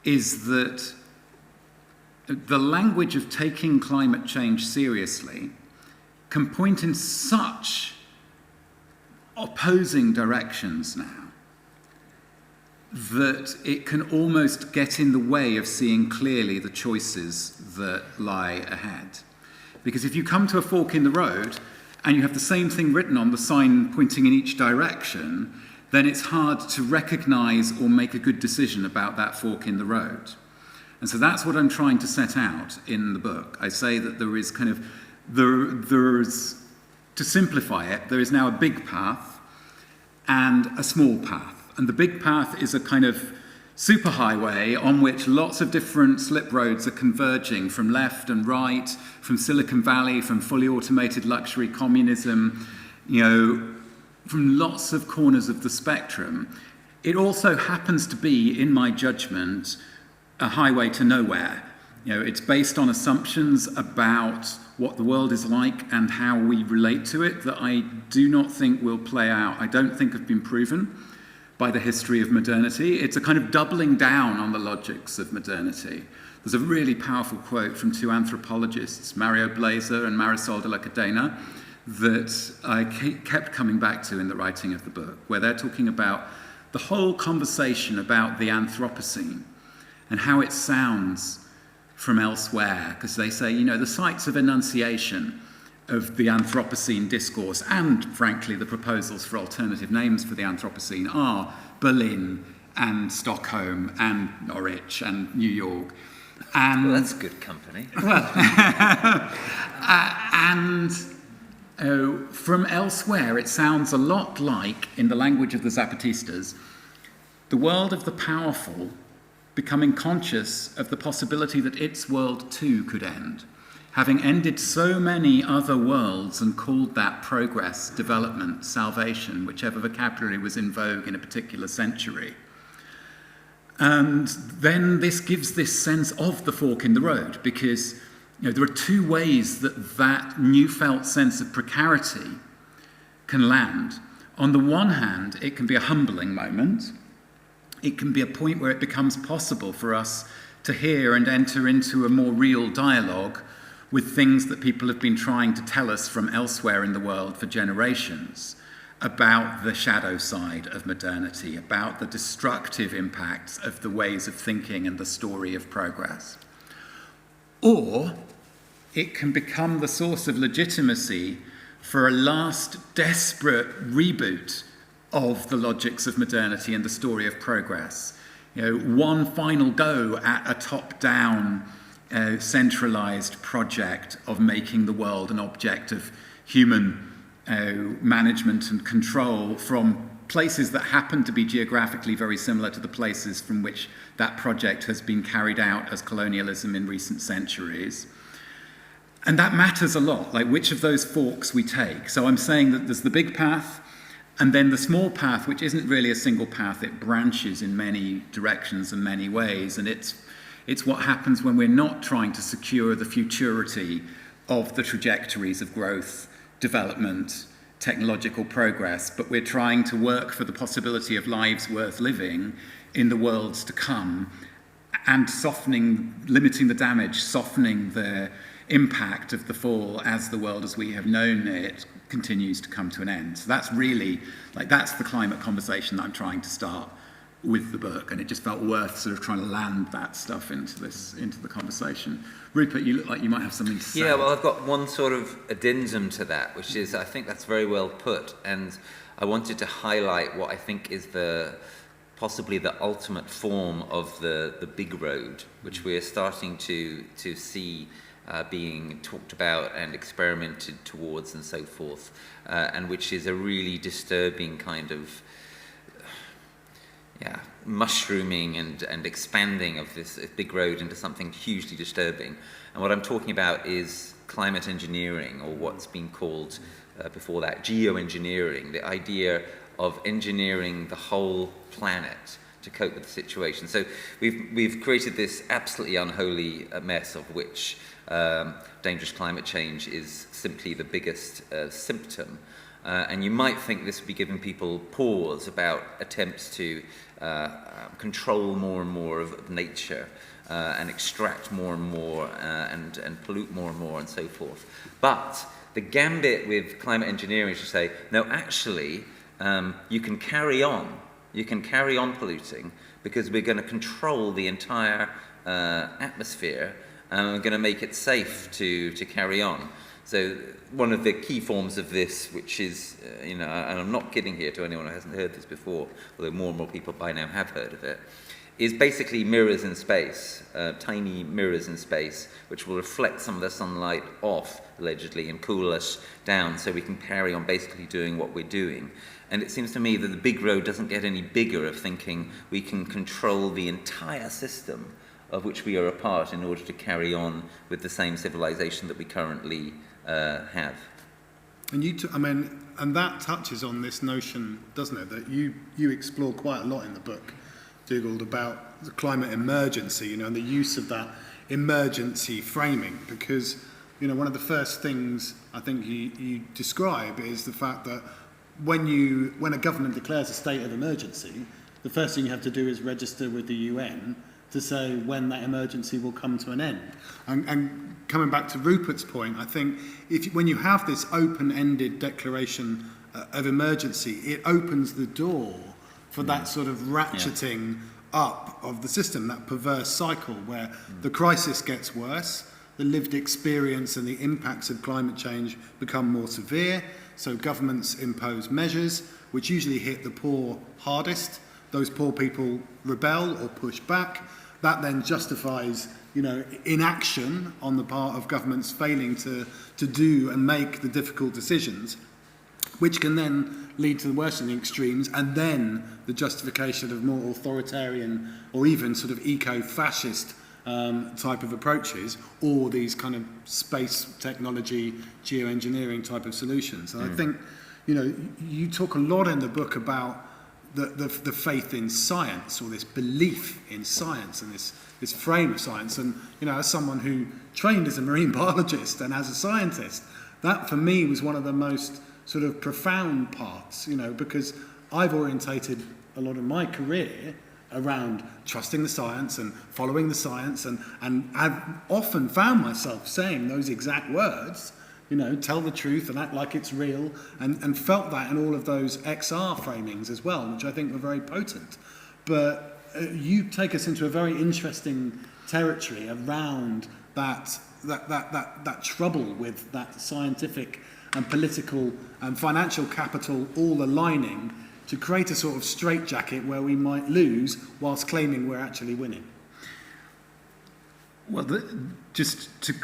is that the language of taking climate change seriously can point in such opposing directions now that it can almost get in the way of seeing clearly the choices that lie ahead. Because if you come to a fork in the road and you have the same thing written on the sign pointing in each direction, then it's hard to recognize or make a good decision about that fork in the road. And so that's what I'm trying to set out in the book. I say that there is to simplify it, there is now a big path and a small path. And the big path is a kind of superhighway on which lots of different slip roads are converging from left and right, from Silicon Valley, from fully automated luxury communism, from lots of corners of the spectrum. It also happens to be, in my judgment, a highway to nowhere. It's based on assumptions about what the world is like and how we relate to it that I do not think will play out. I don't think have been proven by the history of modernity. It's a kind of doubling down on the logics of modernity. There's a really powerful quote from two anthropologists, Mario Blazer and Marisol de la Cadena, that I kept coming back to in the writing of the book, where they're talking about the whole conversation about the Anthropocene and how it sounds from elsewhere, because they say, the sites of enunciation of the Anthropocene discourse and, frankly, the proposals for alternative names for the Anthropocene are Berlin and Stockholm and Norwich and New York. And, well, that's good company. From elsewhere, it sounds a lot like, in the language of the Zapatistas, the world of the powerful becoming conscious of the possibility that its world too could end, having ended so many other worlds and called that progress, development, salvation, whichever vocabulary was in vogue in a particular century. And then this gives this sense of the fork in the road, because there are two ways that new felt sense of precarity can land. On the one hand, it can be a humbling moment. It can be a point where it becomes possible for us to hear and enter into a more real dialogue with things that people have been trying to tell us from elsewhere in the world for generations about the shadow side of modernity, about the destructive impacts of the ways of thinking and the story of progress. Or it can become the source of legitimacy for a last desperate reboot of the logics of modernity and the story of progress. One final go at a top-down, centralized project of making the world an object of human management and control from places that happen to be geographically very similar to the places from which that project has been carried out as colonialism in recent centuries. And that matters a lot, like which of those forks we take. So I'm saying that there's the big path, and then the small path, which isn't really a single path, it branches in many directions and many ways, and it's what happens when we're not trying to secure the futurity of the trajectories of growth, development, technological progress, but we're trying to work for the possibility of lives worth living in the worlds to come, and limiting the damage, softening the impact of the fall as the world as we have known it continues to come to an end. So that's really, that's the climate conversation that I'm trying to start with the book, and it just felt worth sort of trying to land that stuff into the conversation. Rupert, you look like you might have something to say. Yeah, well, I've got one sort of addendum to that, which is, I think that's very well put, and I wanted to highlight what I think is possibly the ultimate form of the big road, which we're starting to see being talked about and experimented towards and so forth, and which is a really disturbing kind of mushrooming and expanding of this big road into something hugely disturbing. And what I'm talking about is climate engineering, or what's been called before that geoengineering, the idea of engineering the whole planet to cope with the situation. So we've created this absolutely unholy mess, of which dangerous climate change is simply the biggest symptom. And you might think this would be giving people pause about attempts to control more and more of nature and extract more and more and pollute more and more and so forth. But the gambit with climate engineering is to say, no, actually, you can carry on. You can carry on polluting because we're going to control the entire atmosphere and we're going to make it safe to carry on. So one of the key forms of this, which is, and I'm not kidding here to anyone who hasn't heard this before, although more and more people by now have heard of it, is basically mirrors in space, tiny mirrors in space, which will reflect some of the sunlight off, allegedly, and cool us down so we can carry on basically doing what we're doing. And it seems to me that the big road doesn't get any bigger of thinking we can control the entire system of which we are a part in order to carry on with the same civilization that we currently have. And and that touches on this notion, doesn't it, that you explore quite a lot in the book, Dougald, about the climate emergency, and the use of that emergency framing, because, one of the first things I think you describe is the fact that when a government declares a state of emergency, the first thing you have to do is register with the UN to say when that emergency will come to an end. And coming back to Rupert's point, I think when you have this open-ended declaration of emergency, it opens the door for that sort of ratcheting up of the system, that perverse cycle where the crisis gets worse, the lived experience and the impacts of climate change become more severe, so governments impose measures which usually hit the poor hardest. Those poor people rebel or push back. That then justifies, inaction on the part of governments failing to do and make the difficult decisions, which can then lead to the worsening extremes, and then the justification of more authoritarian or even sort of eco-fascist type of approaches, or these kind of space technology, geoengineering type of solutions. And I think, you talk a lot in the book about the faith in science, or this belief in science and this frame of science. And, as someone who trained as a marine biologist and as a scientist, that for me was one of the most sort of profound parts, because I've orientated a lot of my career around trusting the science and following the science, and I've often found myself saying those exact words, tell the truth and act like it's real, and felt that in all of those XR framings as well, which I think were very potent. But you take us into a very interesting territory around that trouble with that scientific and political and financial capital all aligning to create a sort of straitjacket where we might lose whilst claiming we're actually winning. Well, just to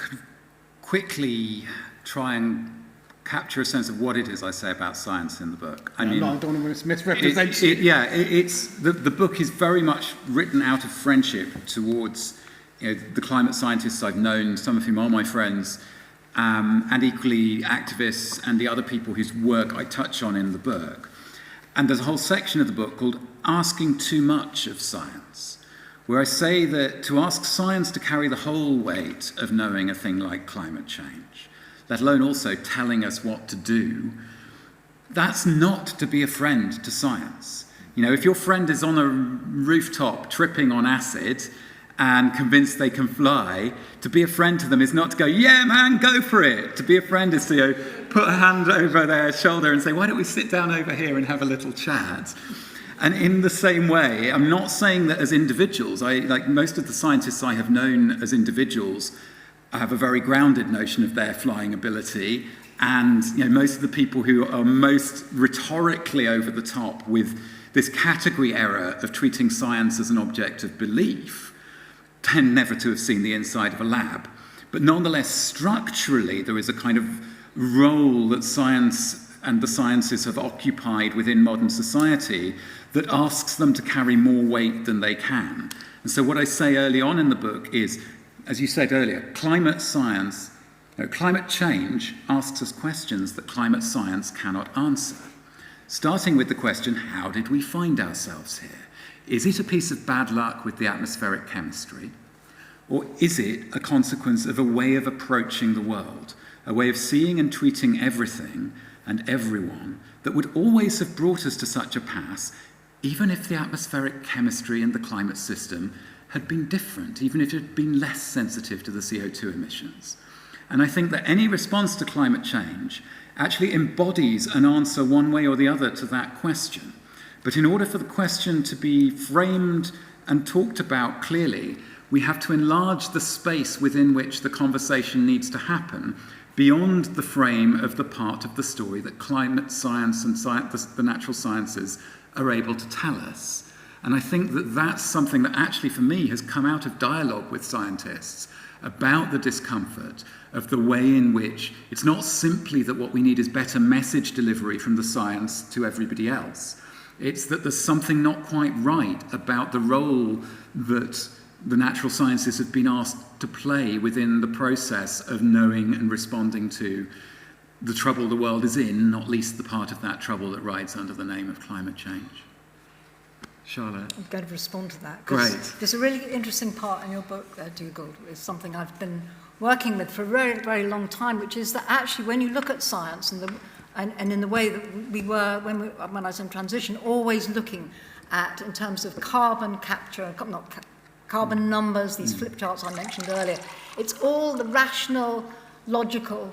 quickly try and capture a sense of what it is I say about science in the book. I don't want to misrepresent you. The book is very much written out of friendship towards the climate scientists I've known, some of whom are my friends, and equally activists and the other people whose work I touch on in the book. And there's a whole section of the book called Asking Too Much of Science, where I say that to ask science to carry the whole weight of knowing a thing like climate change, let alone also telling us what to do, that's not to be a friend to science. If your friend is on a rooftop tripping on acid and convinced they can fly, to be a friend to them is not to go, yeah, man, go for it. To be a friend is to put a hand over their shoulder and say, why don't we sit down over here and have a little chat? And in the same way, I'm not saying that as individuals, like most of the scientists I have known as individuals, I have a very grounded notion of their flying ability, and most of the people who are most rhetorically over the top with this category error of treating science as an object of belief tend never to have seen the inside of a lab. But nonetheless, structurally, there is a kind of role that science and the sciences have occupied within modern society that asks them to carry more weight than they can. And so what I say early on in the book is, as you said earlier, climate change asks us questions that climate science cannot answer. Starting with the question, how did we find ourselves here? Is it a piece of bad luck with the atmospheric chemistry? Or is it a consequence of a way of approaching the world, a way of seeing and treating everything and everyone that would always have brought us to such a pass, even if the atmospheric chemistry and the climate system had been different, even if it had been less sensitive to the CO2 emissions? And I think that any response to climate change actually embodies an answer one way or the other to that question. But in order for the question to be framed and talked about clearly, we have to enlarge the space within which the conversation needs to happen beyond the frame of the part of the story that climate science and the natural sciences are able to tell us. And I think that that's something that actually, for me, has come out of dialogue with scientists about the discomfort of the way in which it's not simply that what we need is better message delivery from the science to everybody else. It's that there's something not quite right about the role that the natural sciences have been asked to play within the process of knowing and responding to the trouble the world is in, not least the part of that trouble that rides under the name of climate change. Charlotte? I'm going to respond to that. Great. There's a really interesting part in your book, Dougald, is something I've been working with for a very, very long time, which is that actually when you look at science and in the way that we were when I was in transition, always looking at, in terms of carbon capture, carbon numbers, these flip charts I mentioned earlier, it's all the rational, logical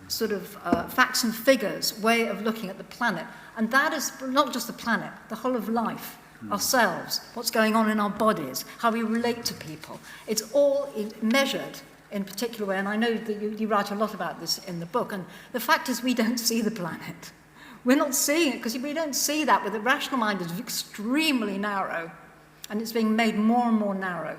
sort of facts and figures way of looking at the planet. And that is not just the planet, the whole of life. Ourselves, what's going on in our bodies, how we relate to people. It's all measured in a particular way, and I know that you write a lot about this in the book, and the fact is we don't see the planet. We're not seeing it because we don't see that, but the rational mind is extremely narrow, and it's being made more and more narrow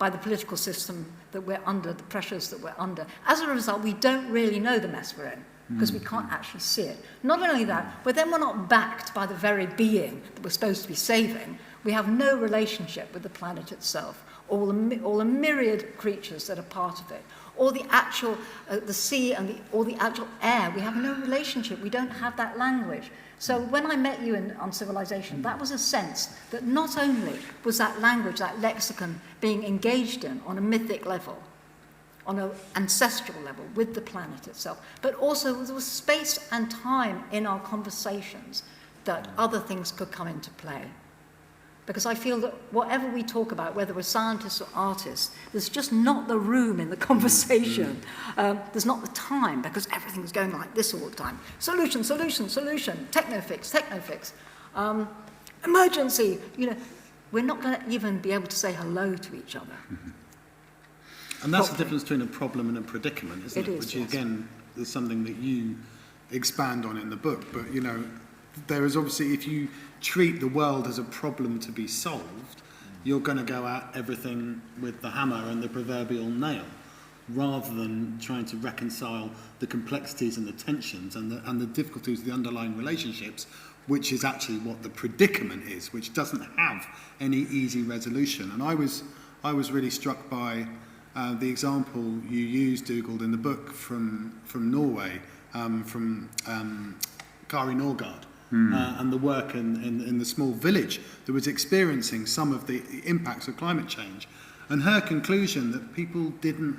by the political system that we're under, the pressures that we're under. As a result, we don't really know the mess we're in, because we can't actually see it. Not only that, but then we're not backed by the very being that we're supposed to be saving. We have no relationship with the planet itself, all the myriad creatures that are part of it, or the actual, the sea and all the actual air. We have no relationship. We don't have that language. So when I met you on Civilization, that was a sense that not only was that language, that lexicon, being engaged in on a mythic level, on an ancestral level with the planet itself, but also there was space and time in our conversations that other things could come into play. Because I feel that whatever we talk about, whether we're scientists or artists, there's just not the room in the conversation. There's not the time, because everything's going like this all the time. Solution, solution, solution, techno-fix, techno-fix. Emergency, we're not going to even be able to say hello to each other. And that's the difference between a problem and a predicament, isn't it? Which, yes. Again, is something that you expand on in the book. But, there is obviously, if you treat the world as a problem to be solved, you're going to go at everything with the hammer and the proverbial nail, rather than trying to reconcile the complexities and the tensions and the difficulties of the underlying relationships, which is actually what the predicament is, which doesn't have any easy resolution. And I was really struck by the example you used, Dougald, in the book from Norway, from Kari Norgard, and the work in the small village that was experiencing some of the impacts of climate change, and her conclusion that people didn't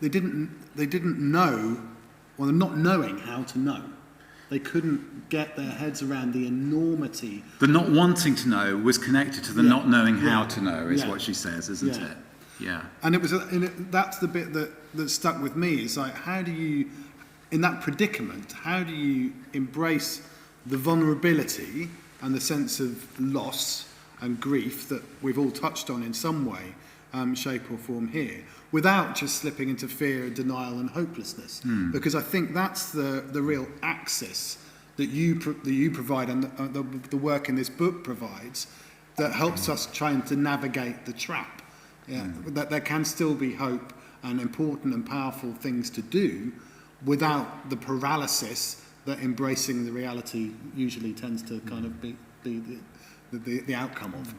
know, or not knowing how to know. They couldn't get their heads around the enormity. The not wanting to know was connected to the not knowing how to know, is what she says, isn't it? Yeah. And that's the bit that stuck with me. Is like, how do you, in that predicament, how do you embrace the vulnerability and the sense of loss and grief that we've all touched on in some way, shape or form here, without just slipping into fear, denial and hopelessness? Because I think that's the real axis that you provide, and the work in this book provides, that helps us trying to navigate the trap. That there can still be hope, and important and powerful things to do without the paralysis that embracing the reality usually tends to kind of be the outcome of.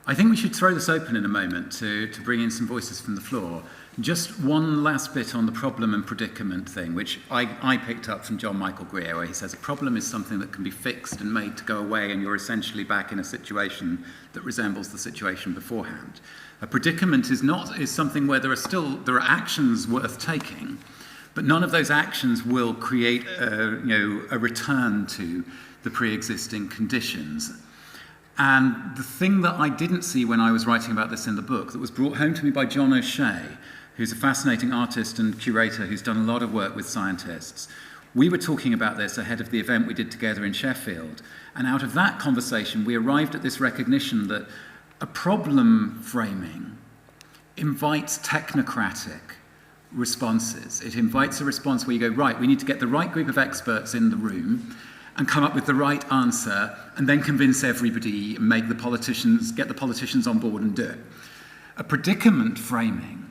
I think we should throw this open in a moment to bring in some voices from the floor. Just one last bit on the problem and predicament thing, which I picked up from John Michael Greer, where he says a problem is something that can be fixed and made to go away, and you're essentially back in a situation that resembles the situation beforehand. A predicament is something where there are actions worth taking, but none of those actions will create a return to the pre-existing conditions. And the thing that I didn't see when I was writing about this in the book, that was brought home to me by John O'Shea, who's a fascinating artist and curator who's done a lot of work with scientists. We were talking about this ahead of the event we did together in Sheffield, and out of that conversation we arrived at this recognition that a problem framing invites technocratic responses. It invites a response where you go, right, we need to get the right group of experts in the room and come up with the right answer, and then convince everybody and get the politicians on board and do it. A predicament framing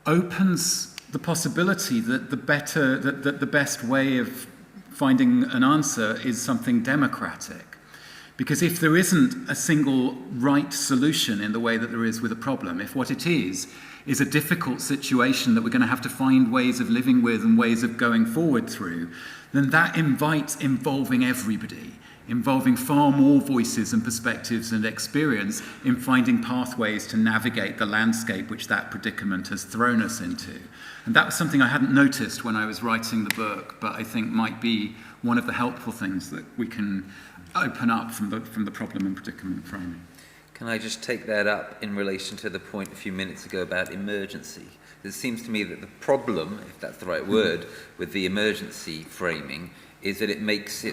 opens the possibility that the best way of finding an answer is something democratic. Because if there isn't a single right solution in the way that there is with a problem, if what it is a difficult situation that we're going to have to find ways of living with and ways of going forward through, then that invites involving everybody, involving far more voices and perspectives and experience in finding pathways to navigate the landscape which that predicament has thrown us into. And that was something I hadn't noticed when I was writing the book, but I think might be one of the helpful things that we can open up from the problem and predicament framing. Can I just take that up in relation to the point a few minutes ago about emergency? It seems to me that the problem, if that's the right word, with the emergency framing is that it makes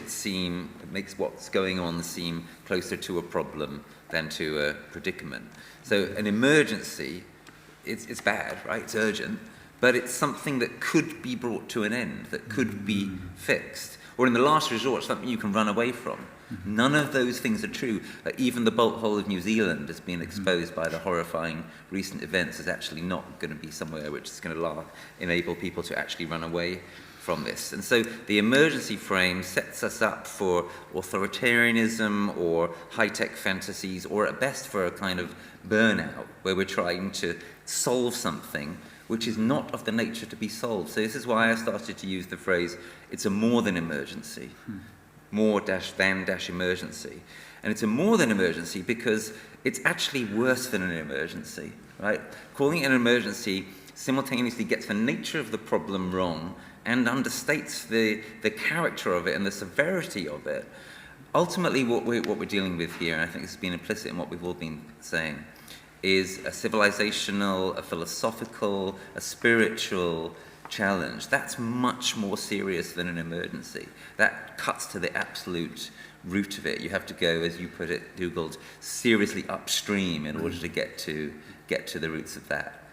what's going on seem closer to a problem than to a predicament. So an emergency, it's bad, right? It's urgent, but it's something that could be brought to an end, that could be fixed. Or in the last resort, something you can run away from. None of those things are true. Even the bolt hole of New Zealand has been exposed by the horrifying recent events is actually not going to be somewhere which is going to enable people to actually run away from this. And so the emergency frame sets us up for authoritarianism or high-tech fantasies, or at best for a kind of burnout where we're trying to solve something which is not of the nature to be solved. So this is why I started to use the phrase, it's a more than emergency. More than emergency. And it's a more than emergency because it's actually worse than an emergency, right? Calling it an emergency simultaneously gets the nature of the problem wrong and understates the character of it and the severity of it. Ultimately, what we're dealing with here, and I think this has been implicit in what we've all been saying, is a civilizational, a philosophical, a spiritual challenge. That's much more serious than an emergency. That cuts to the absolute root of it. You have to go, as you put it, Dougald, seriously upstream in order to get to the roots of that.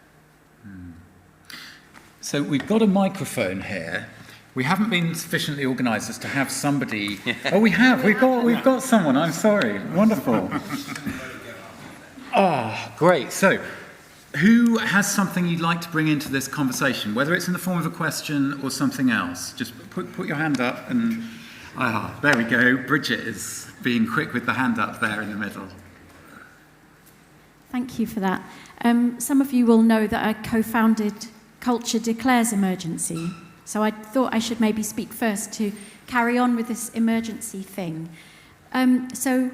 So we've got a microphone here. We haven't been sufficiently organised as to have somebody. Oh, we have. We've got someone. I'm sorry. Wonderful. Great. So, who has something you'd like to bring into this conversation, whether it's in the form of a question or something else? Just put your hand up and... there we go. Bridget is being quick with the hand up there in the middle. Thank you for that. Some of you will know that I co-founded Culture Declares Emergency. So I thought I should maybe speak first to carry on with this emergency thing. So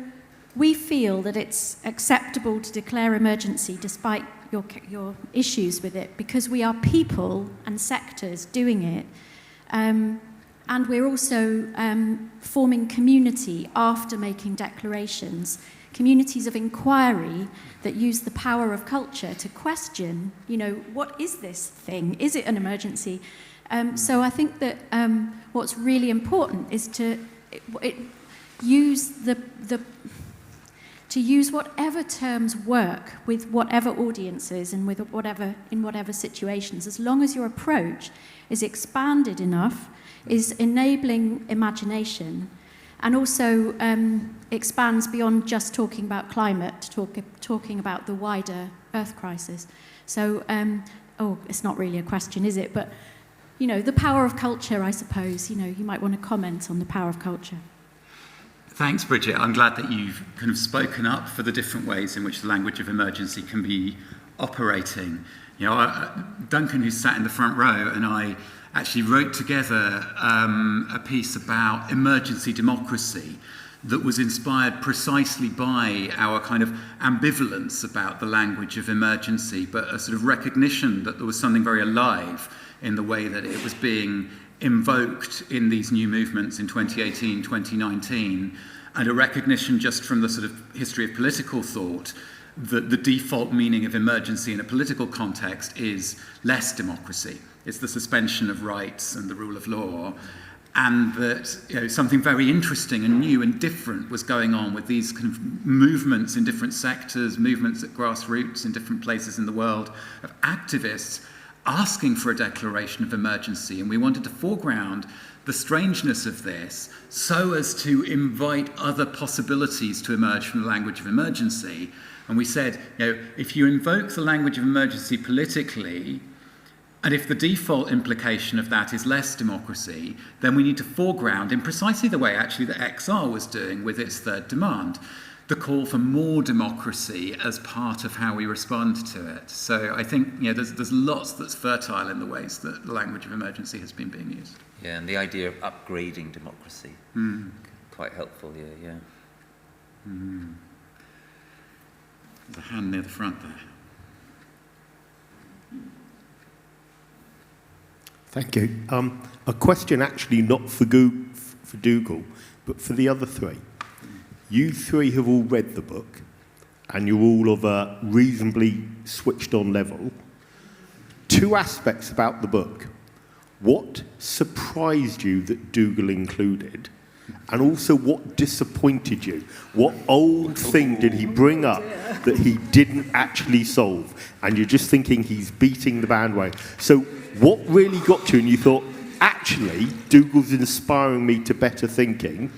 we feel that it's acceptable to declare emergency despite your issues with it, because we are people and sectors doing it. And we're also forming community after making declarations, communities of inquiry that use the power of culture to question, what is this thing? Is it an emergency? So I think that what's really important is to use to use whatever terms work with whatever audiences and with whatever situations, as long as your approach is expanded enough, is enabling imagination, and also expands beyond just talking about climate, talking about the wider Earth crisis. So it's not really a question, is it? But, the power of culture, I suppose. You might want to comment on the power of culture. Thanks, Bridget. I'm glad that you've kind of spoken up for the different ways in which the language of emergency can be operating. Duncan, who sat in the front row, and I actually wrote together a piece about emergency democracy that was inspired precisely by our kind of ambivalence about the language of emergency, but a sort of recognition that there was something very alive in the way that it was being invoked in these new movements in 2018, 2019, and a recognition just from the sort of history of political thought that the default meaning of emergency in a political context is less democracy. It's the suspension of rights and the rule of law, and that something very interesting and new and different was going on with these kind of movements in different sectors, movements at grassroots in different places in the world, of activists asking for a declaration of emergency. And we wanted to foreground the strangeness of this so as to invite other possibilities to emerge from the language of emergency. And we said, if you invoke the language of emergency politically, and if the default implication of that is less democracy, then we need to foreground, in precisely the way actually that XR was doing with its third demand, the call for more democracy as part of how we respond to it. So I think there's lots that's fertile in the ways that the language of emergency has been being used. Yeah, and the idea of upgrading democracy, quite helpful here, yeah. There's a hand near the front there. Thank you. A question actually not for Dougal, but for the other three. You three have all read the book, and you're all of a reasonably switched-on level. Two aspects about the book. What surprised you that Dougal included, and also what disappointed you? What old thing did he bring up that he didn't actually solve? And you're just thinking he's beating the bandwagon. So what really got you and you thought, actually, Dougal's inspiring me to better thinking,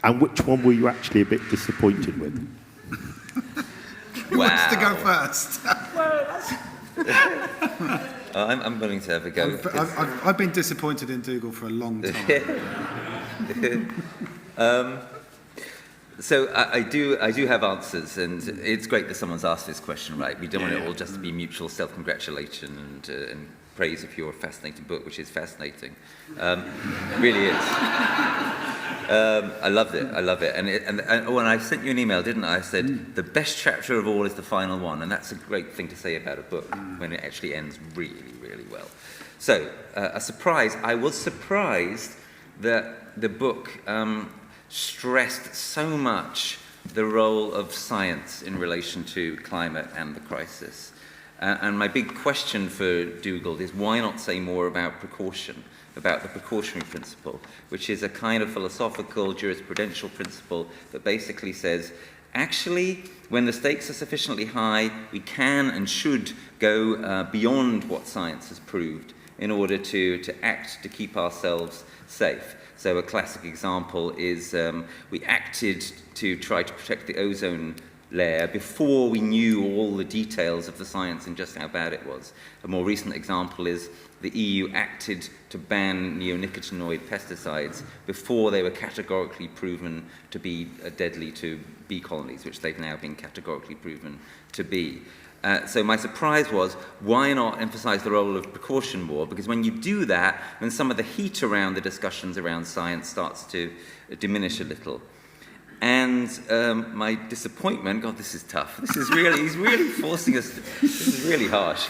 and which one were you actually a bit disappointed with? Who wants to go first? I'm willing to have a go. I've been disappointed in Dougal for a long time. So I do have answers, and it's great that someone's asked this question, right? We don't want it all just to be mutual self-congratulation and praise of your fascinating book, which is fascinating. Really is. I loved it. And when I sent you an email, didn't I said, the best chapter of all is the final one, and that's a great thing to say about a book when it actually ends really, really well. So, a surprise. I was surprised that the book stressed so much the role of science in relation to climate and the crisis. And my big question for Dougal is, why not say more about precaution, about the precautionary principle, which is a kind of philosophical jurisprudential principle that basically says, actually, when the stakes are sufficiently high, we can and should go beyond what science has proved in order to act to keep ourselves safe. So a classic example is we acted to try to protect the ozone layer before we knew all the details of the science and just how bad it was. A more recent example is the EU acted to ban neonicotinoid pesticides before they were categorically proven to be deadly to bee colonies, which they've now been categorically proven to be. So my surprise was, why not emphasize the role of precaution more? Because when you do that, then some of the heat around the discussions around science starts to diminish a little. And my disappointment, God, this is tough. He's really forcing us. This is really harsh.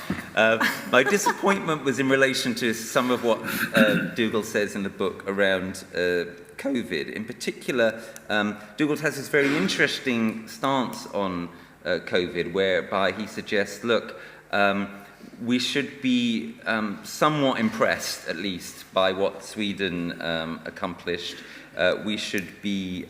My disappointment was in relation to some of what Dougal says in the book around COVID. In particular, Dougal has this very interesting stance on COVID, whereby he suggests, look, we should be somewhat impressed, at least, by what Sweden accomplished. We should be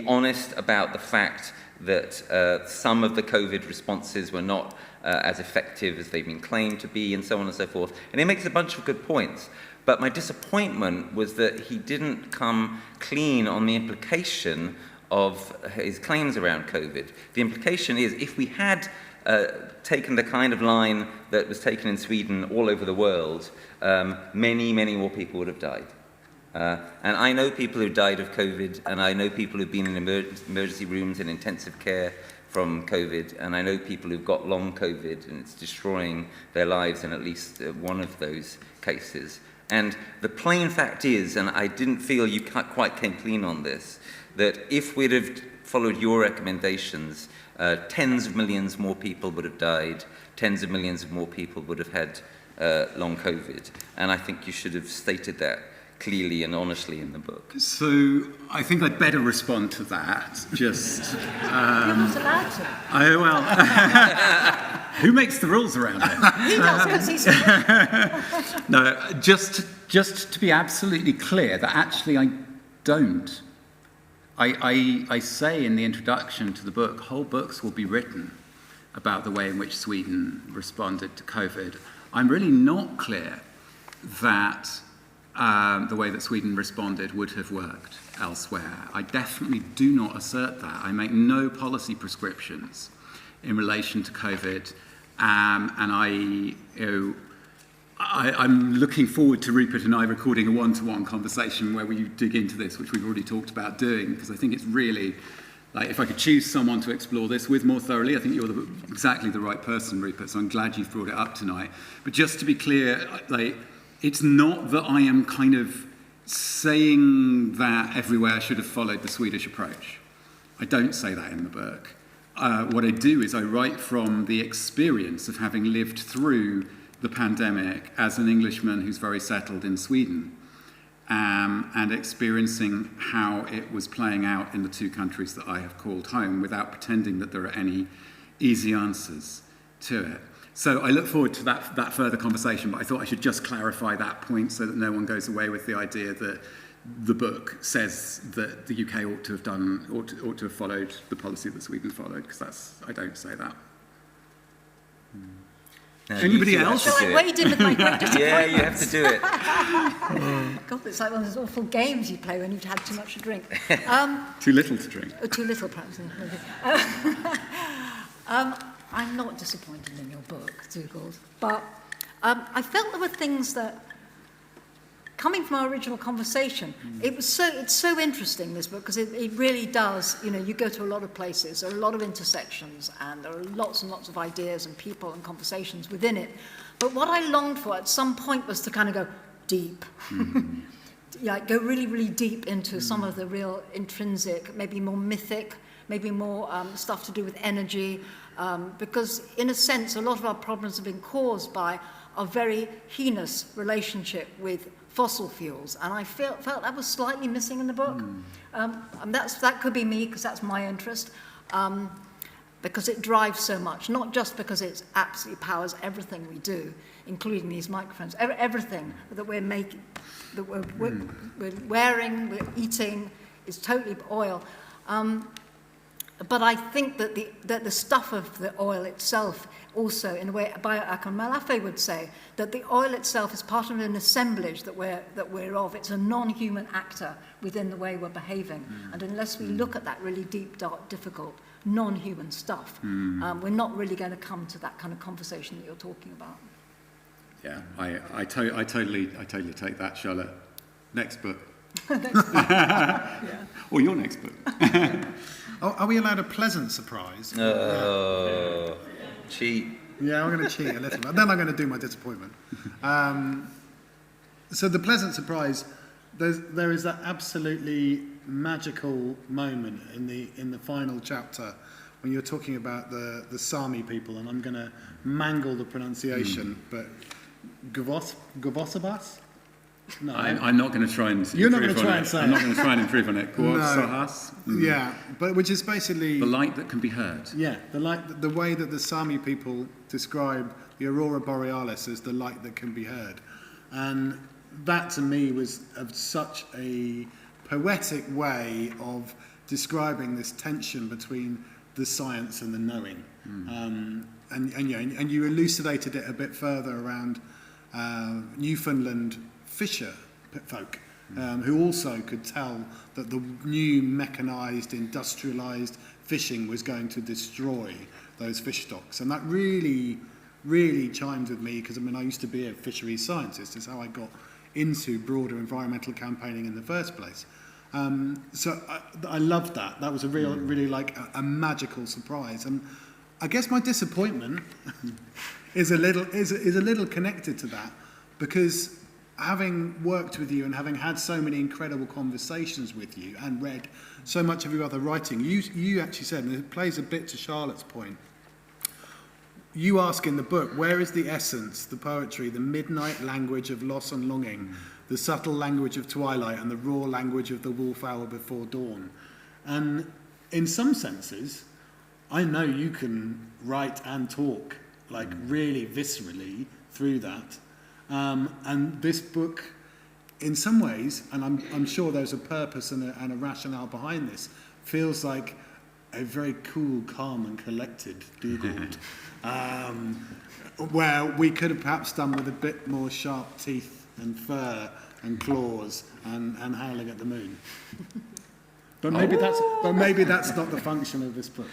honest about the fact that some of the COVID responses were not as effective as they've been claimed to be, and so on and so forth. And he makes a bunch of good points. But my disappointment was that he didn't come clean on the implication of his claims around COVID. The implication is, if we had taken the kind of line that was taken in Sweden all over the world, many, many more people would have died. And I know people who died of COVID, and I know people who've been in emergency rooms in intensive care from COVID, and I know people who've got long COVID, and it's destroying their lives in at least one of those cases. And the plain fact is, and I didn't feel you quite came clean on this, that if we'd have followed your recommendations, tens of millions more people would have died, tens of millions of more people would have had long COVID. And I think you should have stated that clearly and honestly in the book. So I think I'd better respond to that. Just. You're not allowed to. Well, who makes the rules around it? He does, because he's... No, just to be absolutely clear, that actually I don't. I say in the introduction to the book, whole books will be written about the way in which Sweden responded to COVID. I'm really not clear that the way that Sweden responded would have worked elsewhere. I definitely do not assert that. I make no policy prescriptions in relation to COVID, and I'm looking forward to Rupert and I recording a one-to-one conversation where we dig into this, which we've already talked about doing, because I think it's really, like, if I could choose someone to explore this with more thoroughly, I think you're exactly the right person, Rupert, so I'm glad you've brought it up tonight. But just to be clear, like, it's not that I am kind of saying that everywhere should have followed the Swedish approach. I don't say that in the book. What I do is I write from the experience of having lived through the pandemic as an Englishman who's very settled in Sweden, and experiencing how it was playing out in the two countries that I have called home, without pretending that there are any easy answers to it. So I look forward to that further conversation, but I thought I should just clarify that point so that no one goes away with the idea that the book says that the UK ought to have followed the policy that Sweden followed, because I don't say that. Anybody else? I feel like wading with my great disappointment. Yeah, you have to do it. God, it's like one of those awful games you play when you've had too much to drink. Too little to drink. Or too little, perhaps. I'm not disappointed in your book, Dougald, but I felt there were things that, coming from our original conversation, it's so interesting, this book, because it really does, you go to a lot of places, there are a lot of intersections, and there are lots and lots of ideas and people and conversations within it. But what I longed for at some point was to kind of go deep. Go really, really deep into some of the real intrinsic, maybe more mythic, maybe more stuff to do with energy, because in a sense, a lot of our problems have been caused by a very heinous relationship with fossil fuels, and I felt that was slightly missing in the book. And that could be me, because that's my interest, because it drives so much, not just because it absolutely powers everything we do, including these microphones, everything that we're making, that we're wearing, we're eating, is totally oil. But I think that the stuff of the oil itself also, in a way, Bioakon Malafe would say, that the oil itself is part of an assemblage that we're of. It's a non-human actor within the way we're behaving. And unless we look at that really deep, dark, difficult, non-human stuff, we're not really going to come to that kind of conversation that you're talking about. Yeah, I totally take that, Charlotte. Next book. Or your next book. Are we allowed a pleasant surprise? Cheat. Yeah, I'm going to cheat a little bit. Then I'm going to do my disappointment. So the pleasant surprise, there is that absolutely magical moment in the final chapter when you're talking about the Sami people, and I'm going to mangle the pronunciation, but Gavosabas? No, I'm not going to try and. You're not going to try and say. I'm not going to try and improve on it. Yeah, but which is basically the light that can be heard. Yeah, the way that the Sami people describe the aurora borealis as the light that can be heard, and that to me was of such a poetic way of describing this tension between the science and the knowing, and you elucidated it a bit further around Newfoundland fisher folk, who also could tell that the new mechanised, industrialised fishing was going to destroy those fish stocks. And that really, really chimed with me, because I mean, I used to be a fisheries scientist. It's how I got into broader environmental campaigning in the first place. So I loved that. That was a really like a magical surprise. And I guess my disappointment is a little connected to that, because having worked with you and having had so many incredible conversations with you and read so much of your other writing, you actually said, and it plays a bit to Charlotte's point, you ask in the book, where is the essence, the poetry, the midnight language of loss and longing, the subtle language of twilight and the raw language of the wolf hour before dawn? And in some senses, I know you can write and talk like really viscerally through that. And this book, in some ways, and I'm sure there's a purpose and a rationale behind this, feels like a very cool, calm and collected Dougald, where we could have perhaps done with a bit more sharp teeth and fur and claws and howling at the moon. But maybe that's not the function of this book.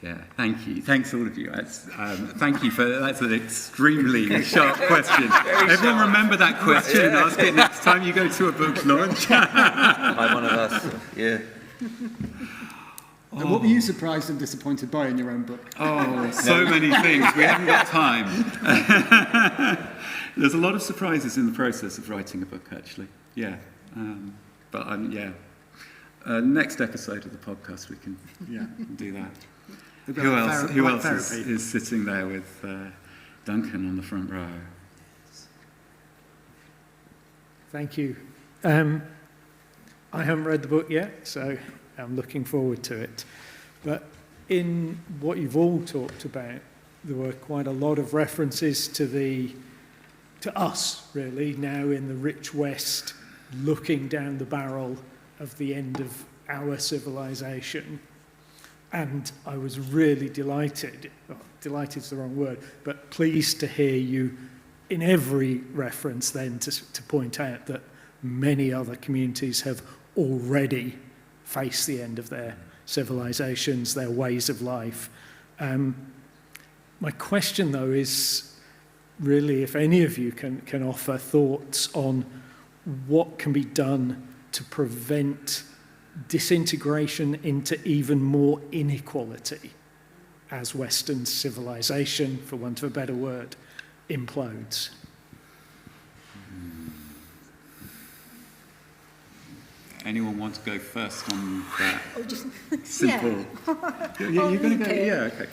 Yeah, thank you. Thanks, all of you. Thank you that's an extremely sharp question. Everyone remember that question and ask it next time you go to a book launch. I'm one of us, yeah. And what were you surprised and disappointed by in your own book? Oh, so many things. We haven't got time. There's a lot of surprises in the process of writing a book, actually. Yeah. Next episode of the podcast, we can do that. Who else is sitting there with Duncan on the front row? Thank you. I haven't read the book yet, so I'm looking forward to it. But in what you've all talked about, there were quite a lot of references to us, really, now in the rich West, looking down the barrel of the end of our civilization. And I was really delighted, delighted's the wrong word, but pleased to hear you in every reference then to point out that many other communities have already faced the end of their civilizations, their ways of life. My question, though, is really if any of you can offer thoughts on what can be done to prevent disintegration into even more inequality as Western civilization, for want of a better word, implodes. Anyone want to go first on that? Simple. You're going to go? Yeah, okay.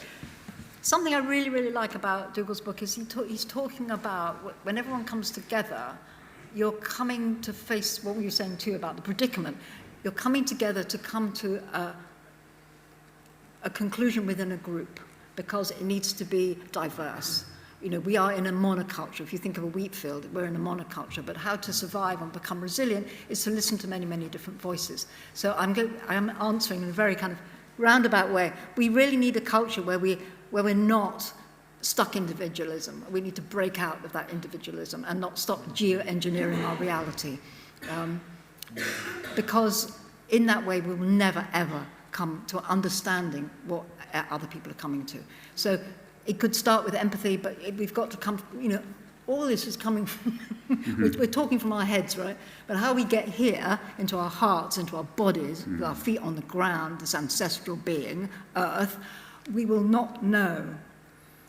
Something I really, really like about Dougald's book is he's talking about when everyone comes together, you're coming to face what we were saying too about the predicament. You're coming together to come to a conclusion within a group because it needs to be diverse. You know, we are in a monoculture. If you think of a wheat field, we're in a monoculture. But how to survive and become resilient is to listen to many, many different voices. So I'm answering in a very kind of roundabout way. We really need a culture where we're not stuck individualism. We need to break out of that individualism and not stop geoengineering our reality. Because in that way, we will never, ever come to understanding what other people are coming to. So it could start with empathy, but we've got to come, all this is coming from, we're talking from our heads, right? But how we get here, into our hearts, into our bodies, with our feet on the ground, this ancestral being, Earth, we will not know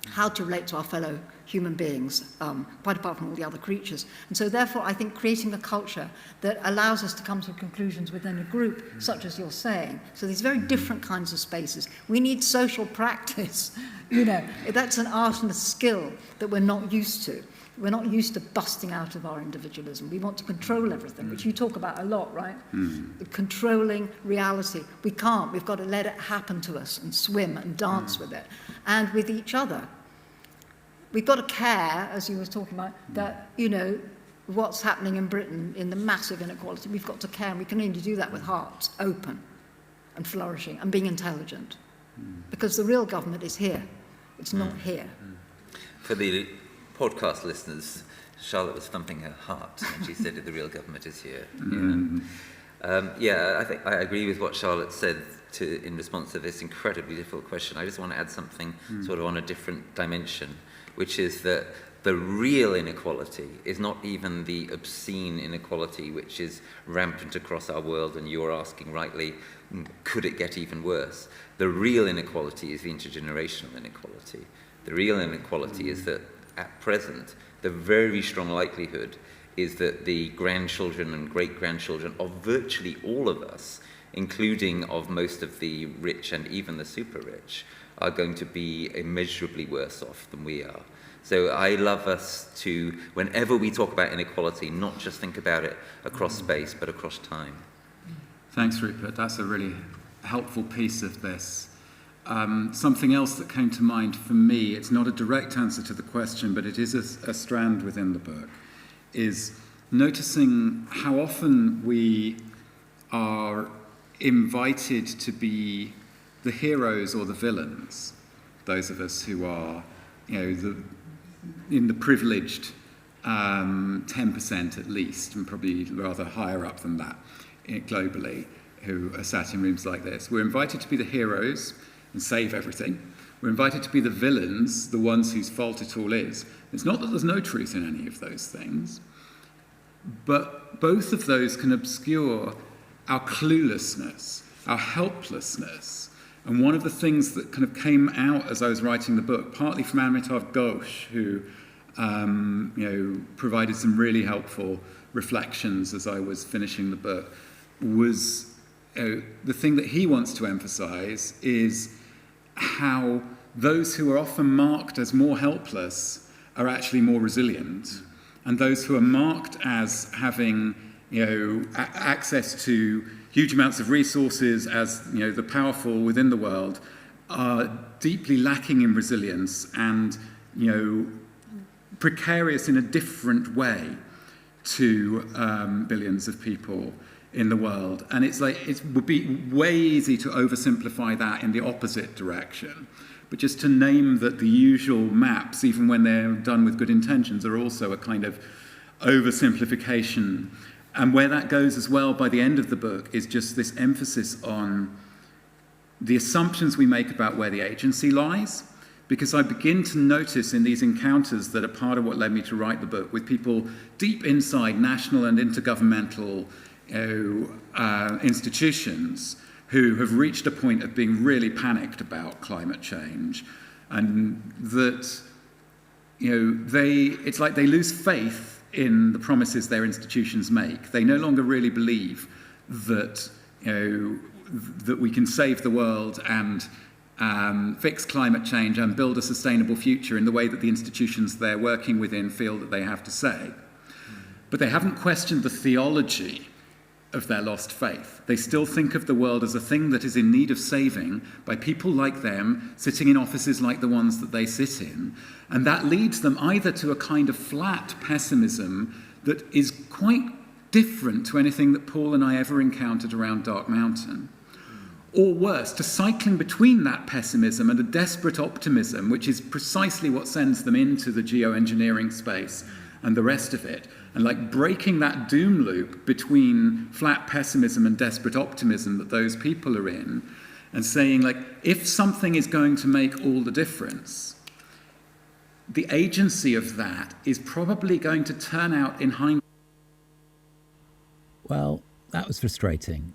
how to relate to our fellow human beings, quite apart from all the other creatures. And so therefore, I think creating a culture that allows us to come to conclusions within a group, such as you're saying. So these very different kinds of spaces. We need social practice. That's an art and a skill that we're not used to. We're not used to busting out of our individualism. We want to control everything, which you talk about a lot, right? Controlling reality. We can't. We've got to let it happen to us and swim and dance with it. And with each other. We've got to care, as you were talking about, that, what's happening in Britain in the massive inequality. We've got to care, and we can only do that with hearts open and flourishing and being intelligent. Because the real government is here. It's not here. For the podcast listeners, Charlotte was thumping her heart when she said that the real government is here. I think I agree with what Charlotte said. in response to this incredibly difficult question, I just want to add something sort of on a different dimension, which is that the real inequality is not even the obscene inequality which is rampant across our world, and you're asking rightly, could it get even worse? The real inequality is the intergenerational inequality. The real inequality is that at present, the very strong likelihood is that the grandchildren and great-grandchildren of virtually all of us, including of most of the rich and even the super-rich, are going to be immeasurably worse off than we are. So I love us to, whenever we talk about inequality, not just think about it across space, but across time. Thanks, Rupert. That's a really helpful piece of this. Something else that came to mind for me, it's not a direct answer to the question, but it is a strand within the book, is noticing how often we are invited to be the heroes or the villains, those of us who are, in the privileged 10% at least, and probably rather higher up than that globally, who are sat in rooms like this. We're invited to be the heroes and save everything. We're invited to be the villains, the ones whose fault it all is. It's not that there's no truth in any of those things, but both of those can obscure our cluelessness, our helplessness. And one of the things that kind of came out as I was writing the book, partly from Amitav Ghosh, who provided some really helpful reflections as I was finishing the book, was the thing that he wants to emphasize is how those who are often marked as more helpless are actually more resilient, and those who are marked as having access to huge amounts of resources, as the powerful within the world, are deeply lacking in resilience and precarious in a different way to billions of people in the world. And it would be way easy to oversimplify that in the opposite direction. But just to name that the usual maps, even when they're done with good intentions, are also a kind of oversimplification. And where that goes as well by the end of the book is just this emphasis on the assumptions we make about where the agency lies. Because I begin to notice in these encounters that are part of what led me to write the book, with people deep inside national and intergovernmental institutions who have reached a point of being really panicked about climate change, and that it's like they lose faith in the promises their institutions make. They no longer really believe that that we can save the world and fix climate change and build a sustainable future in the way that the institutions they're working within feel that they have to say. But they haven't questioned the theology of their lost faith. They still think of the world as a thing that is in need of saving by people like them, sitting in offices like the ones that they sit in. And that leads them either to a kind of flat pessimism that is quite different to anything that Paul and I ever encountered around Dark Mountain, or worse, to cycling between that pessimism and a desperate optimism, which is precisely what sends them into the geoengineering space and the rest of it. And like breaking that doom loop between flat pessimism and desperate optimism that those people are in, and saying, like, if something is going to make all the difference, the agency of that is probably going to turn out in hindsight. Well, that was frustrating.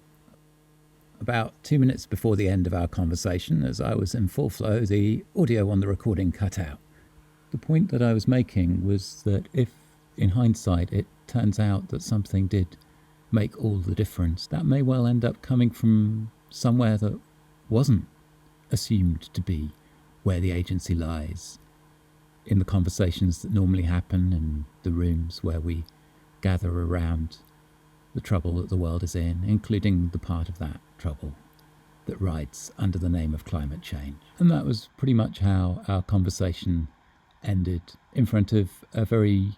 About 2 minutes before the end of our conversation, as I was in full flow, the audio on the recording cut out. The point that I was making was that if, in hindsight, it turns out that something did make all the difference, that may well end up coming from somewhere that wasn't assumed to be where the agency lies. In the conversations that normally happen in the rooms where we gather around the trouble that the world is in, including the part of that trouble that rides under the name of climate change. And that was pretty much how our conversation ended, in front of a very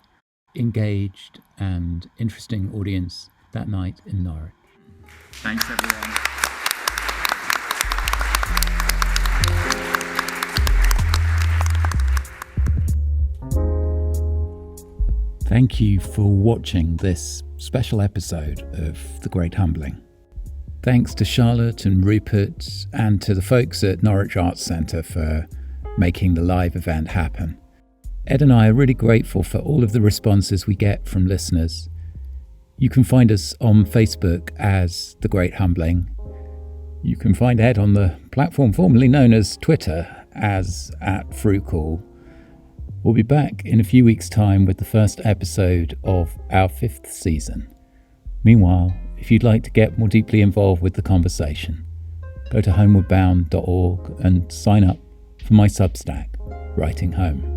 engaged and interesting audience that night in Norwich. Thanks, everyone. Thank you for watching this special episode of The Great Humbling. Thanks to Charlotte and Rupert and to the folks at Norwich Arts Centre for making the live event happen. Ed and I are really grateful for all of the responses we get from listeners. You can find us on Facebook as The Great Humbling. You can find Ed on the platform formerly known as Twitter as @FruitCall. We'll be back in a few weeks' time with the first episode of our 5th season. Meanwhile, if you'd like to get more deeply involved with the conversation, go to homewardbound.org and sign up for my Substack, Writing Home.